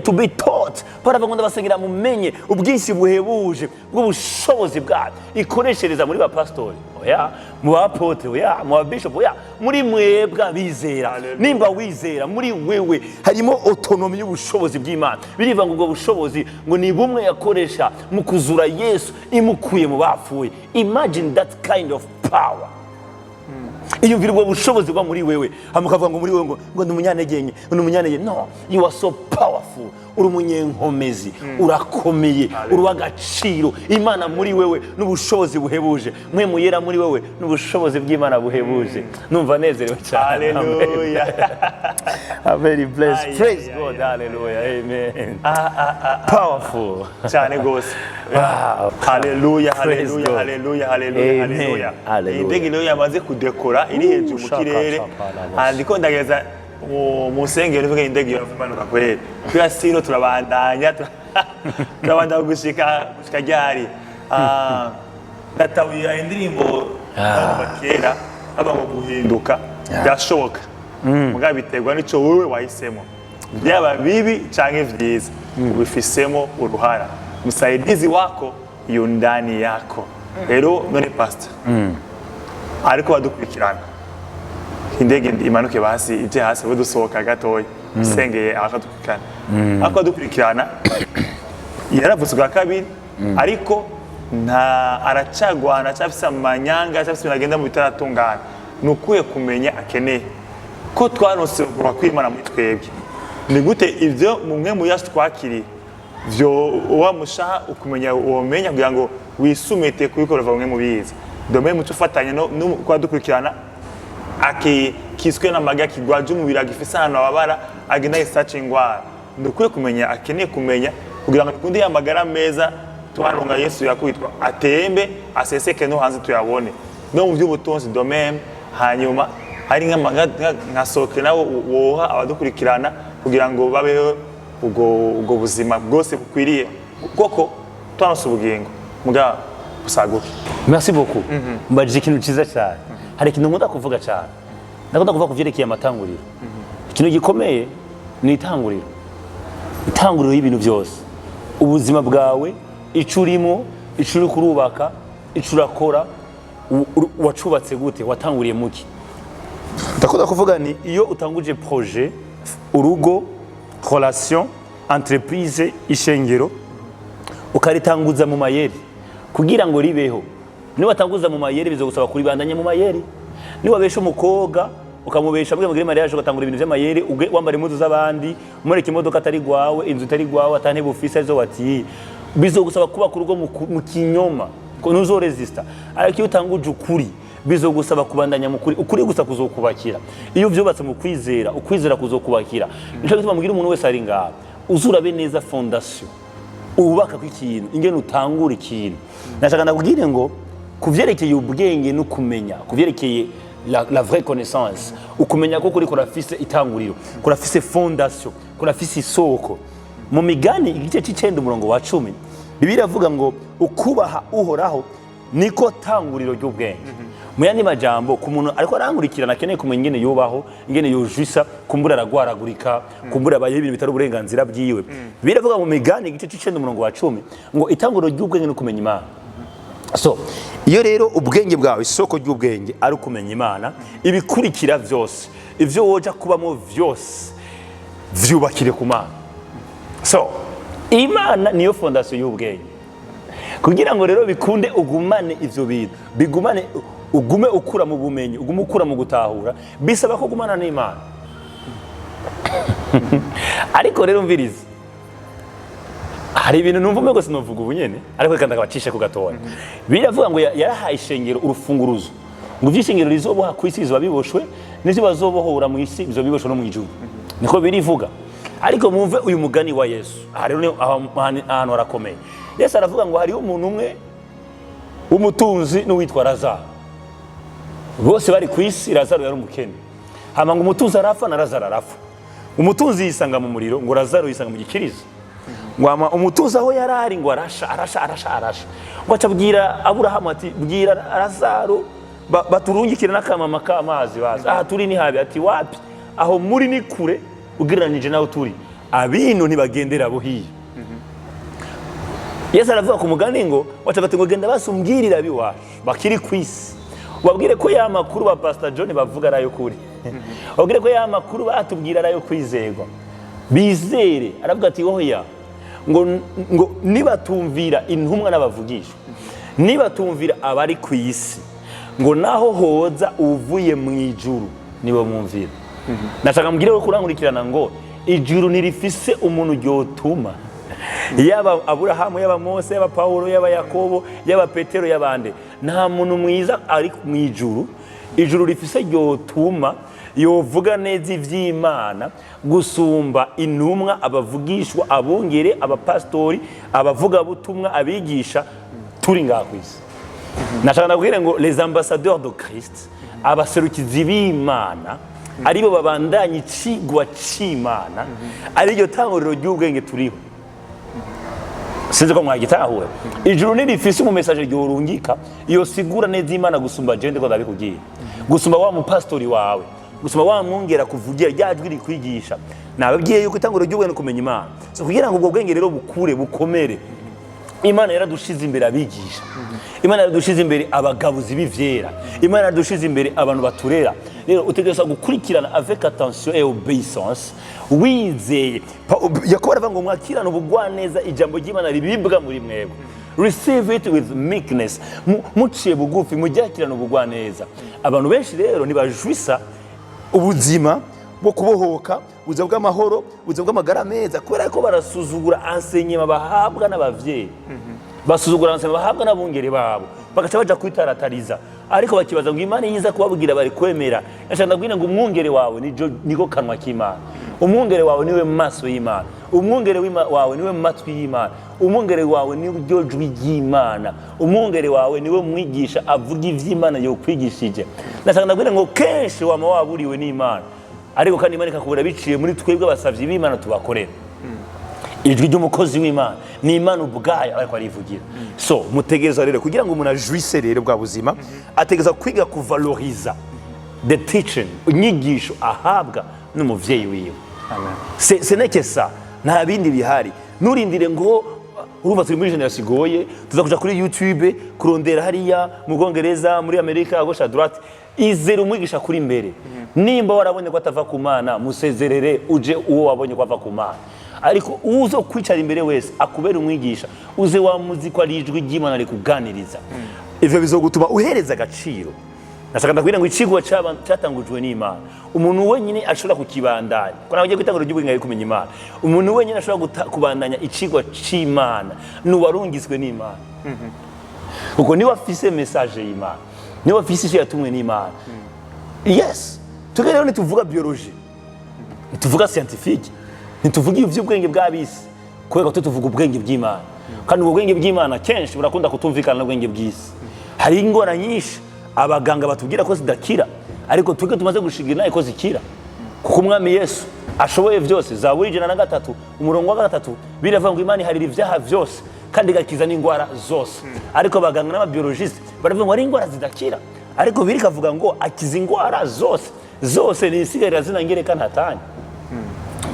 To be taught. Para ngo ndabasengera mumenye ubwinshi buhebuje bw'ubushobozi bwayo ikoreshereza muri ba pastori, oya, mu apotre, oya, mu bishop, oya, muri mwebwe abizera. Nimba wizera, muri wewe harimo autonomy y'ubushobozi bw'Imana. Birivuga ngo ubwo bushobozi ngo ni bumwe yakoresha mu kuzura Yesu imukuye mu bapfuye. Imagine that kind of power. Iyo ubwo bushobozi bwa muri wewe, hamukavuga ngo muri wewe ngo ndumunyanegenge, ndumunyanege. No, you are so powerful. Uri umunyenkomezi, urakomeye, uri w'agaciro. Imana muri wewe n'ubushobozi buhebuje, mwe muyera muri wewe n'ubushobozi bw'Imana buhebuje. Numva nezerewe cyane. Hallelujah. I'm very blessed. Praise God. Hallelujah. Amen. Powerful. Cyane gose. Wow. Hallelujah, hallelujah, hallelujah, hallelujah, hallelujah. Indege niyo yamaze kudekora iri hejuru mu kirere. Andiko ndageza mu sengero ivuga indege yavumanuka kwere. Kwa sino turabandanya gushika ryari. Natawiya indirimbo bakera aba ngo guhinduka byashoboka. Muga biterwa n'ico wewe wahisemo. Byaba bibi canke vyiza, ubifisemo uruhara. Msaidizi wako yu ndani yako. Rero none pastor, ariko badukurikirana, indege imanuke basi ije hasi badusohoka gatoya, sengeye akadukurikirana. Ariko badukurikirana yaravuze bwa kabiri, ariko nta aracagwana cyafise amanyanga cyafise nagenda mu bitaratungana. Nukuye kumenya akeneye ko twaronse ubwo kwimana muri twebwe. Ni gute ivyo mumwe mu yacu twakiriye vyo wa mushaha ukumenya womenya kugira ngo wisumete kubikora bamwe mu biza. Dome mu tufatanye no kwa dukurikirana kiswe n'amaga kigwaje umubiri agifise hano ababara agenda yisaca ingwara. Ndukwiye kumenya akeneye kumenya kugira ngo tukunde yamagara meza twaronga Yesu yakwitwa atembe aseseke no hanze tuyabone. No mu by'ubutunzi dome hanyuma hari nkasoke nawo woha abadukurikirana kugira ngo babeho ubwo buzima bwose bukwiriye koko twanose ubugingo muga busaguke. Merci beaucoup. Mbajije ikintu ciza cyane. Hari ikintu nkunda kuvuga cyane. Ndakunda kuvuga kuvyerekeye amatanguriro. Ikintu gikomeye ni itanguriro. Itanguriro y'ibintu byose. Ubuzima bwawe, ico urimo, ico uri kurubaka, ico urakora, wacubatse gute, watanguriye muki. Ndakunda kuvuga ni iyo utanguje projet, urugo, relation, entreprise, ishengero, ukaritanguza mu mayeri kugira ngo ribeho. Ni watanguza mu mayeri bizogusaba kuribandanya mu mayeri. Ni wabesha umukoga ukamubesha bwe mugire mariage ugatangura ibintu by'amayeri wambara impuzu z'abandi, umureka imodoka atari gwawe, inzu itari gwawe, atane bufisa zo wati bizogusaba kuba ku rugo mu kinyoma ko nuzo resista. Ariko iyo utanguje ukuri bizogusaba kubandanya mukuri ukuri gusa kuzokubakira iyo vyubatse mu kwizera ukwizera kuzokubakira nico gituma mugira umuntu wese ari ngaho uzurabe neza fondation ubaka kw'ikintu ingene utangura ikintu nashaka ndakubwire ngo kuvyerekeye ubwenge no kumenya kuvyerekeye la vraie connaissance ukumenya ko kuri kurafise itanguriro kurafise fondation kurafise isoko mu migani igice c'icenda umurongo wa 10 Bibiliya avuga ngo ukubaha uhoraho niko tanguriro ry'ubwenge mu yandi majambo ku muntu ariko arankurikirana akeneye kumenya ingene yubaho ingene yojisa kumbura aragwaragurika kumbura abaye ibintu bitari uburenganzira bwiwe Bibiliya avuga mu migani igice c'icenda umurongo wa 10 ngo itanguriro ry'ubwenge no kumenya Imana so iyo rero ubwenge bwawe isoko ry'ubwenge ari kumenya Imana ibikurikira vyose ivyo woja kubamo vyose vyubakire ku Mana so Imana niyo fondation y'ubwenge kugira ngo rero bikunde ugumane ivyo bintu bigumane ugume ukura mu bumenyi ugume ukura mu gutahura bisaba ko gumana n'Imana ariko rero mviriza hari ibintu numva mego sinovuga ubunyene ariko kandi akabacishe ku gatoya biravuga ngo yarahaye ishengero urufunguruzo ngo vyishengero rizoboha kwisi izo babiboshwe n'ivyo bazobohora mu isi izo biboshwe no mu ijuru niko birivuga ariko mumve uyu mugani wa Yesu rero ahantu harakomeye Yesu aravuga ngo hari umuntu umwe w'umutunzi n'uwitwa Lazaro bose bari kwisi Lazaro yari umukene hama ngo umutunzi arafa na Lazaro arafa umutunzi yisanga mu muriro ngo Lazaro yisanga mu gikirizo ngo umutunzi aho yarari ngo arasha ngo acabwira Aburahamu ati bwira Lazaro baturungikire n'akamama k'amazi baza turi ni habi ati wapi aho muri ni kure ugiranije naho turi abintu ntibagendera buhiye Yesu aravuga ku mugani ngo wacagati ngo genda basumbwirira biwacu bakiri kwisi wabwire ko ya makuru ba Pastor John bavuga arayo kuri wabwire ko ya makuru batubwira arayo kwizerwa bizere aravuga ati oya ngo nibatumvira intumwa n'abavugisha nibatumvira abari kwisi ngo naho hoza uvuye mu ijuru nibo mwumvira nashaka mbwire ko kurankurikirana ngo ijuru nirifise umuntu ryotuma yaba Aburahamu yaba Mose yaba Paulo yaba Yakobo yaba Petero yabande nta muntu mwiza ari mu ijuru rifise ryotuma yovuga neza ivy'Imana gusumba intumwa abavugishwa abongere abapastori abavuga butumwa abigisha turi ngaha kwisi nashaka ndabwire ngo les ambassadeurs de Christ abaserukizi b'Imana aribo babandanye icigwa c'Imana ari ryo tanguriro ry'ubwenge turiho sinzi ko mwagitahuwe ijuru nirifise mu message ryorungika iyo sigura neza Imana gusumba jende ko ndabikugiye gusumba wa mupastori wawe gusumba wa mwongera kuvugira ryajwi rikwigisha nababwiye yuko itanguriro ry'ubwenge kumenya Imana so kugira ngo ubwo bwenge rero bukure bukomere Imana yaradushize imbere abigisha Imana yaradushize imbere abagabuzi b'ivyera Imana yaradushize imbere abantu baturera rero utegereza gukurikirana avec attention et obéissance wizeye Yakobo aravuga ngo mwakirana ubugwaneza ijambo ry'Imana ribibwa muri mwebwe receive it with meekness muciye bugufi mujakirana ubugwaneza abantu benshi rero nibajwisa ubuzima bwo kubohoka buza bw'amahoro buza bw'amagara meza kubera ko barasuzugura enseignement bahabwa n'abavyeyi basuzugura enseignement bahabwa n'abungere babo bagaca baja kwitaratariza ariko bakibaza ngo Imana yiza kubabwira bari kwemera ashaka gwina ngo umwungere wawe niko kanwa k'Imana umwungere wawe niwe maso y'Imana umwungere wawe niwe matwi y'Imana umwungere wawe niwe jwi ry'Imana umwungere wawe niwe mwigisha avuga ivy'Imana yo kwigishije nashaka gwina ngo kenshi wama waburiwe n'Imana ariko kandi Imana ikakubura biciye muri twebwe abasavyi b'Imana tubakorera ijwi ry'umukozi w'Imana ni Imana ubwayo ariko arivugira so mutegereza rero kugira ngo umuntu ajuise rero bwa buzima ategeza kwiga kuvaloriza the teaching inyigisho ahabwa n'umuvyeyi wiwe amen c'est n'est que ça nta bindi bihari nurindire ngo urumva turi muri generation igoye tuzakuja kuri YouTube kurondera hariya mu Bwongereza muri Amerika gauche à droite izera umwigisha kuri imbere nimba warabonye ko atava ku Mana musezerere uje uwo wabonye ko ava ku Mana ariko uzo kwicara imbere wese akubera umwigisha uze wa muziko ari ijwi ry'Imana rikuganiriza ivyo bizogutuma uhereza agaciro nashaka ndakwira ngo icigwa cyatangujwe n'Imana umuntu wenyine ashobora kukibandanya ko nawe kwitangura ry'ubwenge ari kumenya Imana umuntu wenyine ashobora kubandanya icigwa c'Imana n'uwarungizwe n'Imana kuko niba afise message y'Imana niwe afise icyo yatumwe n'Imana. Yes, twebwe rero ntituvuga biologie, ntituvuga scientifique, ntituvuga ivy'ubwenge bw'abisi, kubera ko tuvuga ubwenge bw'Imana. Kandi ubwo bwenge bw'Imana kenshi burakunda kutumvikana n'ubwenge bw'isi. Hari ingora nyinshi abaganga batubwira ko zidakira, ariko twebwe tumaze gushigira nayo ko zikira, kuko umwami Yesu ashoboye byose. Zaburi 103 umurongo wa 3 biravuga ngo Imana iharira ivyaha byose kandi igakiza n'ingwara zose. Ariko abaganga n'ababiologiste baravuga ngo ari ingwara zidakira, ariko biri kavuga ngo akiza ingwara zose. Zose ni isigarira zina ngereka ntatanya.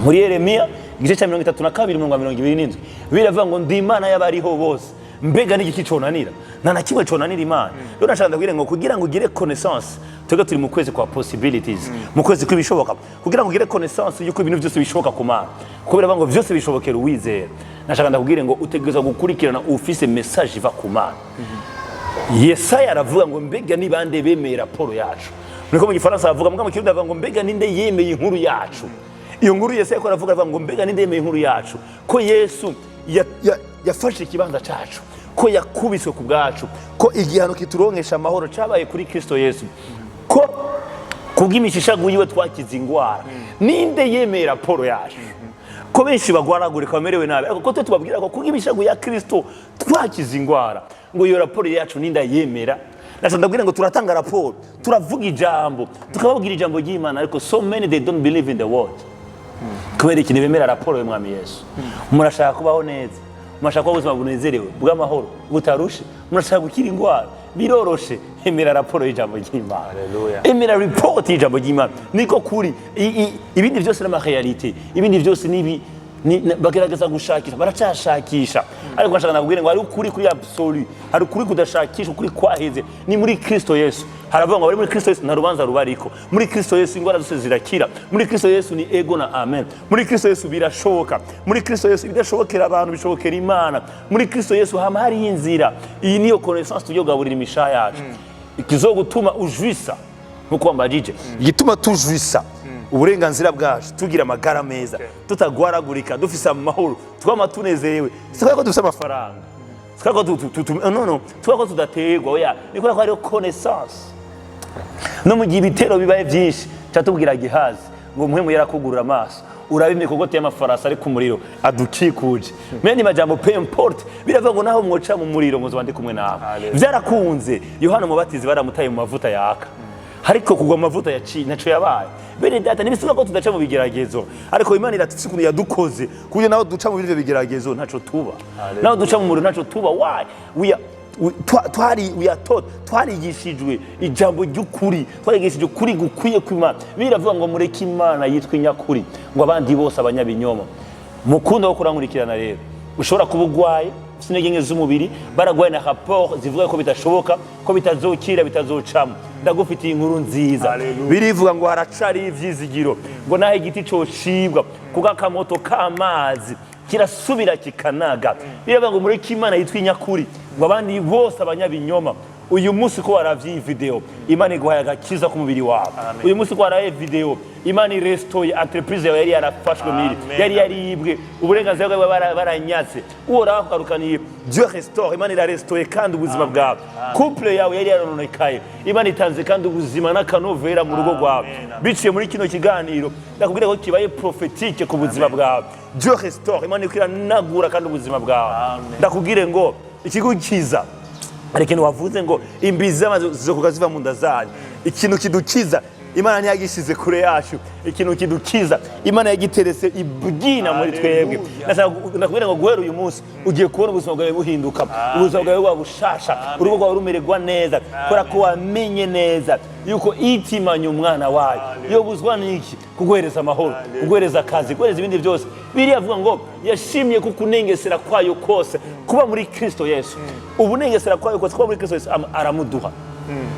Muri Yeremiya igice cya 32 umurongo wa 27 biravuga ngo ndi Imana y'abariho bose, mbega n'igiki conanira? Nta na kimwe conanira Imana. Rero nashaka ndabwire ngo kugira ngo ugire connaissance, twebwe turi mu kwezi kwa possibilities, mu kwezi kw'ibishoboka, kugira ngo ugire connaissance yuko ibintu byose bishoboka ku Mana, kubera ngo byose bishobokera uwizera. Nashaka ndakubwire ngo utegereza gukurikirana ufise message iva ku Mana. Yesaya aravuga ngo mbega ni bande bemeye raporo yacu. Niko mu Gifaransa avuga, mu Kirundi avuga ngo mbega ninde yemeye inkuru yacu. Iyo nkuru Yesaya ko aravuga ngo mbega ninde yemeye inkuru yacu, ko Yesu yafashe ikibanza cacu, ko yakubiswe ku bwacu, ko igihano kituronkesha amahoro cabaye kuri Kristo Yesu, ko kubw'imishishago yiwe twakiza ingwara. Ninde yemeye raporo yacu? Ko benshi bagwaragurika bamerewe nabi, ariko ko tubabwira ko kubw'imishishago ya Kristo twakiza ingwara. Ngo iyo raporo yacu ninda yemera. Nashaka ndabwira ngo turatanga raporo, turavuga ijambo, tukababwira ijambo ry'Imana, ariko so many they don't believe in the word. Kubera iki ntibemera raporo y'umwami Yesu? Murashaka kubaho neza, murashaka kuba ubuzima bunezerewe bw'amahoro butarushe, murashaka gukira ingwara, biroroshe. Emera raporo y'ijambo ry'Imana. Haleluya. Emera report y'ijambo ry'Imana. Niko kuri ibindi byose n'ama reality, ibindi byose bagerageza gushakisha, baracashakisha. Ariko nashaka nabwire ngo hari ukuri kuri absolu, hari ukuri kudashakisha, ukuri kwaheze ni muri Kristo Yesu. Haravuga ngo bari muri Kristo Yesu nta rubanza rubariko. Muri Kristo Yesu ingwara zose zirakira. Muri Kristo Yesu ni ego na amen. Muri Kristo Yesu birashoboka. Muri Kristo Yesu bidashobokera abantu bishobokera Imana. Muri Kristo Yesu hama hari inzira. Iyi niyo connaissance tuyogaburira imisha yacu. Ikizogutuma ujwisa nkuko mbajije. Igituma tujwisa uburenganzira bwacu, tugira amagara meza, tutagwaragurika, dufise amahoro, twama tunezerewe. Sikako dufise amafaranga, sikako twako tudategwa. Oya, niko ko ari connaissance. No mu gihe ibitero bibaye byinshi, cyatubwira Gihazi ngo muhemu yarakugurura amaso, urabimye kogote y'amafarasi ari ku muriro adukikuje. Mene amajambo peu importe, biravuga ngo naho mwoca mu muriro ngo zobande kumwe nawe. Byarakunze Yohana Umubatizi baramutaye mu mavuta yaka, ariko kugwa amavuta yaciye naco yabaye. Bene data nibisuka ko tudaca mu bigeragezo, ariko Imana iratufise ukuntu yadukoze kugira naho duca mu bivyo bigeragezo ntaco tuba. Naho duca mu muriro ntaco tuba. Why? We are taught, twarigishijwe ijambo ry'ukuri, twarigishijwe ukuri gukwiye kw'Imana. Biravuga ngo mureke Imana yitwa inyakuri, ngo abandi bose abanyabinyoma. Mukunda wo kurankurikirana rero, ushobora kubugwaye sinegenge z'umubiri, baragwaye na rapport zivuga ko bidashoboka, ko bitazokira, bitazocamo. Ndagufitiye inkuru nziza. Birivuga ngo haracari ivyizigiro, ngo naho igiti cocibwa kuga kamoto k'amazi kirasubira kikanaga. Biravuga ngo mureke Imana yitwa inyakuri, ngo abandi bose abanyabinyoma. Uyu munsi ko waravye video, Imana iguhaye agakiza ku mubiri wawe. Uyu munsi ko waraye video, Imana irestoye entreprise yawe yari yarafashwe miri, yari yaribwe, uburenganzira bwawe baranyatse. Uhoraho akarukaniye, Dieu restaure, Imana irarestoye kandi ubuzima bwawe. Couple yawe yari yarononekaye, Imana itanze kandi ubuzima n'akanovera mu rugo rwawe. Biciye muri kino kiganiro, ndakubwira ko kibaye prophétique ku buzima bwawe. Dieu restaure, Imana ikiranagura kandi ubuzima bwawe. Ndakubwire ngo ikigukiza, ikintu wavuze ngo imbizi zo kugaziva mu nda zanyu, ikintu kidukiza Imana ntiyagishize kure yacu, ikintu kidukiza Imana yagiteretse ibwina muri twebwe. Ndakubwira ngo guhera uyu munsi ugiye kubona ubuzima bwawe buhinduka, ubuzima bwawe wabushasha, urugo rwawe rumererwa neza, kubera ko wamenye neza yuko itimanya umwana wayo yobuzwa n'iki, kuguhereza amahoro, kuguhereza akazi, kuguhereza ibindi byose. Biriya avuga ngo yashimye kukunengesera kwayo kose kuba muri Kristo Yesu. Ubunengesera kwayo kose kuba muri Kristo Yesu aramuduha.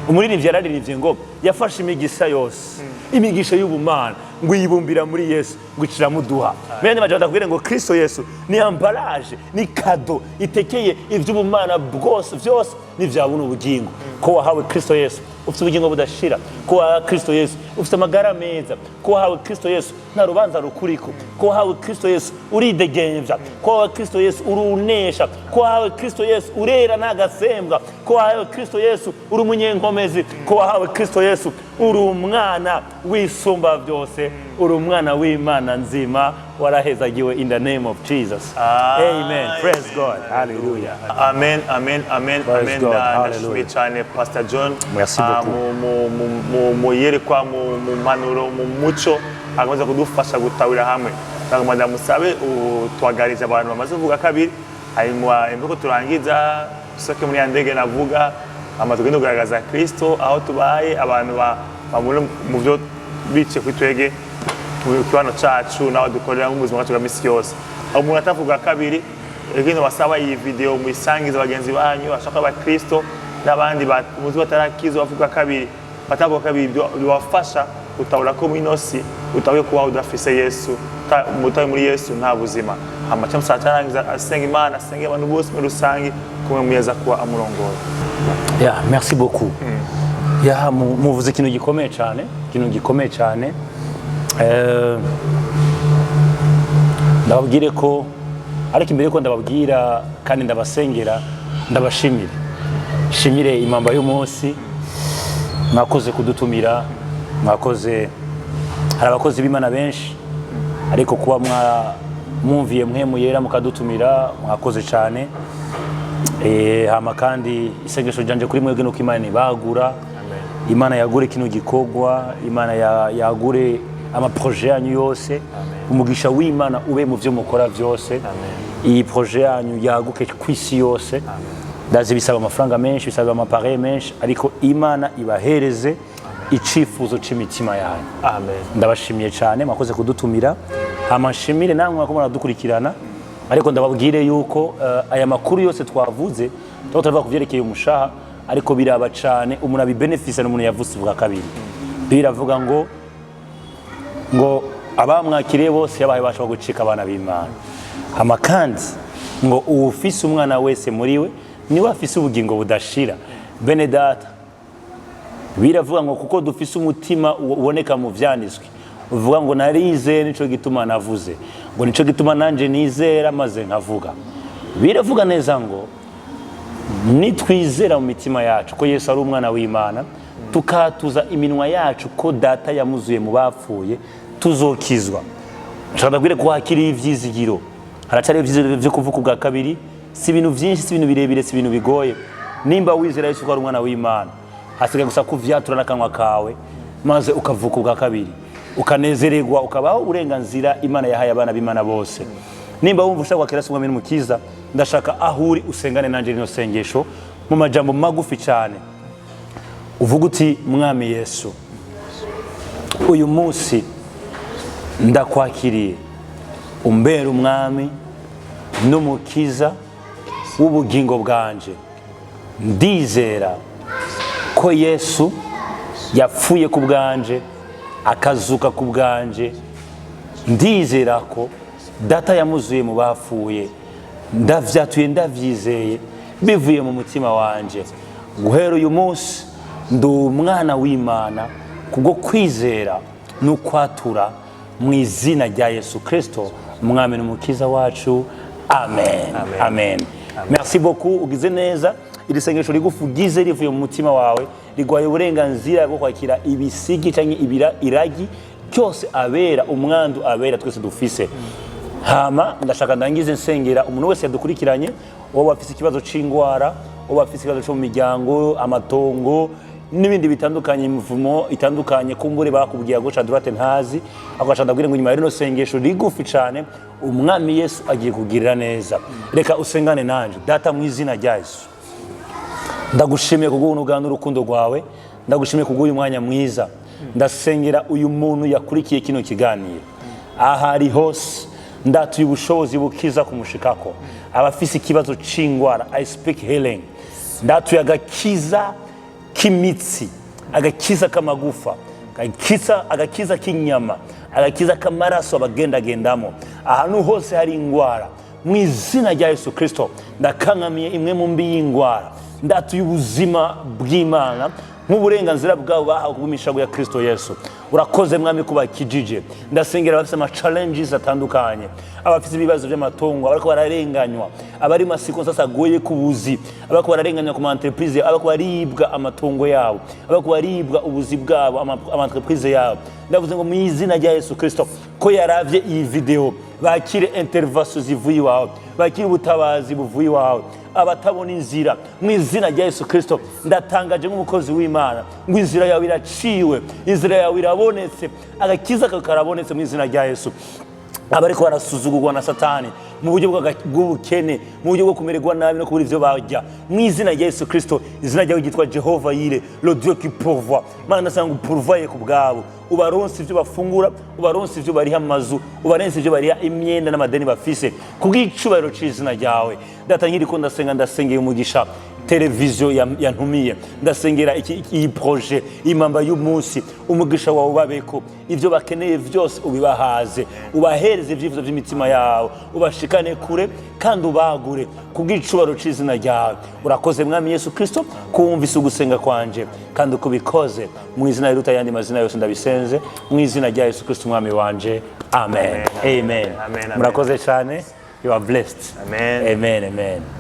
Umuririmbyi yararirimbye ngo yafashe imigisha yose, imigisha y'ubumana ngo yibumbira muri Yesu ngo iciramuduha. Bene majambo ndakubwire ngo Kristo Yesu ni ambalage, ni kado itekeye ivy'ubumana bwose vyose n'ivya buno bugingo. Ko wahawe Kristo Yesu ufite ubugingo budashira, ko wahawe Kristo Yesu ufite amagara meza, ko wahawe Kristo Yesu nta rubanza rukuriko, ko wahawe Kristo Yesu uridegembya, ko wahawe Kristo Yesu urunesha, ko wahawe Kristo Yesu urera ntagasembwa, ko wahawe Kristo Yesu uri umunyenkomezi, ko wahawe Kristo Yesu uri umwana wisumba byose, uri umwana w'Imana nzima, warahezagiwe in the name of Jesus. Amen. Praise God. Hallelujah. Amen, amen, amen, amen. Ndashimiye cyane Pastor John. Merci beaucoup. Mu yerekwa mu manuro mu muco agakomeza kudufasha gutawira hamwe. Ntabwo ndamusabe twagarije abantu bamaze kuvuga kabiri, hanyuma imvugo turangiza soke muri yandege navuga amaze kugaragaza Kristo aho tubaye abantu bamuri mu byo bice kwitwege kibano cacu naho dukorera mu buzima bwacu bwa misi yose. Aho umuntu atavuga kabiri egino basaba iyi video muyisangiza bagenzi banyu bashaka ba Kristo n'abandi muzi batarakizo bavuga kabiri batavuga kabiri biwafasha utawura ko mwinosi utawe kuba udafise Yesu mutawe muri Yesu nta buzima. Amacha msatarangiza asenga Imana asenga abantu bose muri rusangi kumwe muyeza kuba amurongora. Merci beaucoup. Muvuze ikintu gikomeye cyane, ikintu gikomeye cyane. Ndababwire ko ariko imbere ko ndababwira kandi ndabasengera ndabashimire. Shimire imamba y'umunsi mwakoze kudutumira, mwakoze hari abakozi b'Imana benshi ariko kuba mwumviye mwe yera mukadutumira mwakoze cyane. Hama kandi isengesho ryanje kuri mwebwe nuko Imana ibagura, Imana yagure kino gikogwa, Imana yagure amaproje yanyu yose, umugisha w'Imana ube mu byo mukora byose, iyi proje yanyu yaguke kwisi yose. Ndazi bisaba amafaranga menshi, bisaba amapare menshi, ariko Imana ibahereze icifuzo c'imitima yanyu. Amen. Ndabashimiye cyane mwakoze kudutumira, hamashimire namwe mwako muradukurikirana, ariko ndababwire yuko aya makuru yose twavuze tutavuga kuvyerekeye umushaha, ariko biraba cyane umuntu abibenefisa n'umuntu yavutse vuga kabiri. Biravuga ngo abamwakiriye bose yabaye bashobora gucika abana b'Imana. Hama kandi ngo uwufise umwana wese muri we niwe afise ubugingo budashira. Bene data, biravuga ngo kuko dufise umutima uboneka mu vyanditswe, uvuga ngo narize nico gituma navuze, ngo nico gituma nanje nizera maze nkavuga. Biravuga neza ngo nitwizera mu mitima yacu ko Yesu ari umwana w'Imana, tukatuza iminwa yacu ko data yamuzuye mu bapfuye, tuzokizwa. Nshaka kubwire ko hakiri ivyizigiro, haracari ivyizigiro byo kuvuka ubwa kabiri, si ibintu byinshi, si ibintu birebire, si ibintu bigoye. Nimba wizera Yesu ko ari umwana w'Imana, hasigaye gusa kuvyatura n'akanwa kawe maze ukavuka ubwa kabiri, ukanezererwa, ukabaho uburenganzira Imana yahaye abana b'Imana bose. Nimba wumva ushaka kwakira Yesu mwami n'umukiza, ndashaka ahuri usengane nanje rino sengesho mu majambo magufi cyane. Uvuga uti mwami Yesu, uyu munsi ndakwakiriye umbera umwami n'umukiza w'ubugingo bwanje. Ndizera ko Yesu yapfuye ku bwanje akazuka ku bwanje. Ndizera ko data yamuzuye mu bapfuye. Ndavyatuye ndavyizeye bivuye mu mutima wanje. Guhera uyu munsi ndi umwana w'Imana kubwo kwizera n'ukwatura mu izina rya Yesu Kristo umwami n'umukiza wacu. Amen. Amen. Amen. Merci beaucoup. Ugize neza. Iri sengesho rigufugize rivuye mu mutima wawe, rigwaye uburenganzira bwo kwakira ibisigi canke iragi cyose abera umwandu abera twese dufise. Hama ndashaka ndangize nsengera umuntu wese yadukurikiranye, wowe afise ikibazo c'ingwara, wowe afise ikibazo cyo mu miryango, amatongo n'ibindi bitandukanye, imivumo itandukanye kumbure bakubwiye ngo cadurate ntazi, agashanda bwire ngo nyuma rino sengesho rigufi cyane umwami Yesu agiye kugirira neza. Reka usengane nanje. Data mu izina rya Yesu, ndagushimiye kubw'ubuntu bwawe n'urukundo rwawe, ndagushimiye kubw'uyu mwanya mwiza. Ndasengera uyu muntu yakurikiye kino kiganiro ahari hose, ndatuye ubushobozi bukiza kumushikako. Abafise ikibazo c'ingwara, I speak healing. Ndatuye agakiza k'imitsi, agakiza k'amagufa, agakiza k'inyama, agakiza k'amaraso abagendagendamo ahantu hose hari ingwara mu izina rya Yesu Kristo ndakankamiye imwe mu mbi y'ingwara ndatuye ubuzima bw'Imana nk'uburenganzira bwabo bahawe kubw'imishago ya Kristo Yesu. Urakoze mwami kubakijije. Ndasengera abafite ama challenges atandukanye, abafite ibibazo by'amatongo, abariko bararenganywa, abari masiko sasa agoye kubuzi, abariko bararenganywa ku entreprise, abariko baribwa amatongo yabo, abariko baribwa ubuzi bwabo, ama entreprise yabo. Ndavuze ngo mu izina rya Yesu Kristo ko yaravye iyi video bakire intervention zivuye iwawe, bakire ubutabazi buvuye iwawe, abatabona inzira mu izina rya Yesu Kristo ndatangaje nk'umukozi w'Imana ngo inzira yawe iraciwe, inzira yawe irabonetse, agakiza karabonetse mu izina rya Yesu. Abariko barasuzugurwa na Satani mu buryo bw'ubukene, mu buryo bwo kumererwa nabi no kubura ivyo barya mu izina rya Yesu Kristo, izina ryawe ryitwa Jehova Yire, le Dieu qui pourvoit. Mana ndasanga upurvoye ku bwabo, ubaronse ivyo bafungura, ubaronse ivyo bariha amazu, ubaronse ivyo bariha imyenda n'amadeni bafise kubw'icubahiro c'izina ryawe. Ndatangira ko ndasengeye umugisha televiziyo yantumiye, ndasengera iyi projet imamba y'umunsi, umugisha wawe babeko ivyo bakeneye vyose ubibahaze, ubahereze ivyifuzo vy'imitima yawe, ubashikane kure kandi ubagure kubw'icubahiro c'izina ryawe. Urakoze mwami Yesu Kristo kumvise ugusenga kwanje kandi ukubikoze mu izina riruta yandi mazina yose ndabisenze mu izina rya Yesu Kristo mwami wanje, amen. Amen. Murakoze cyane. You are blessed. Amen. Amen. Amen.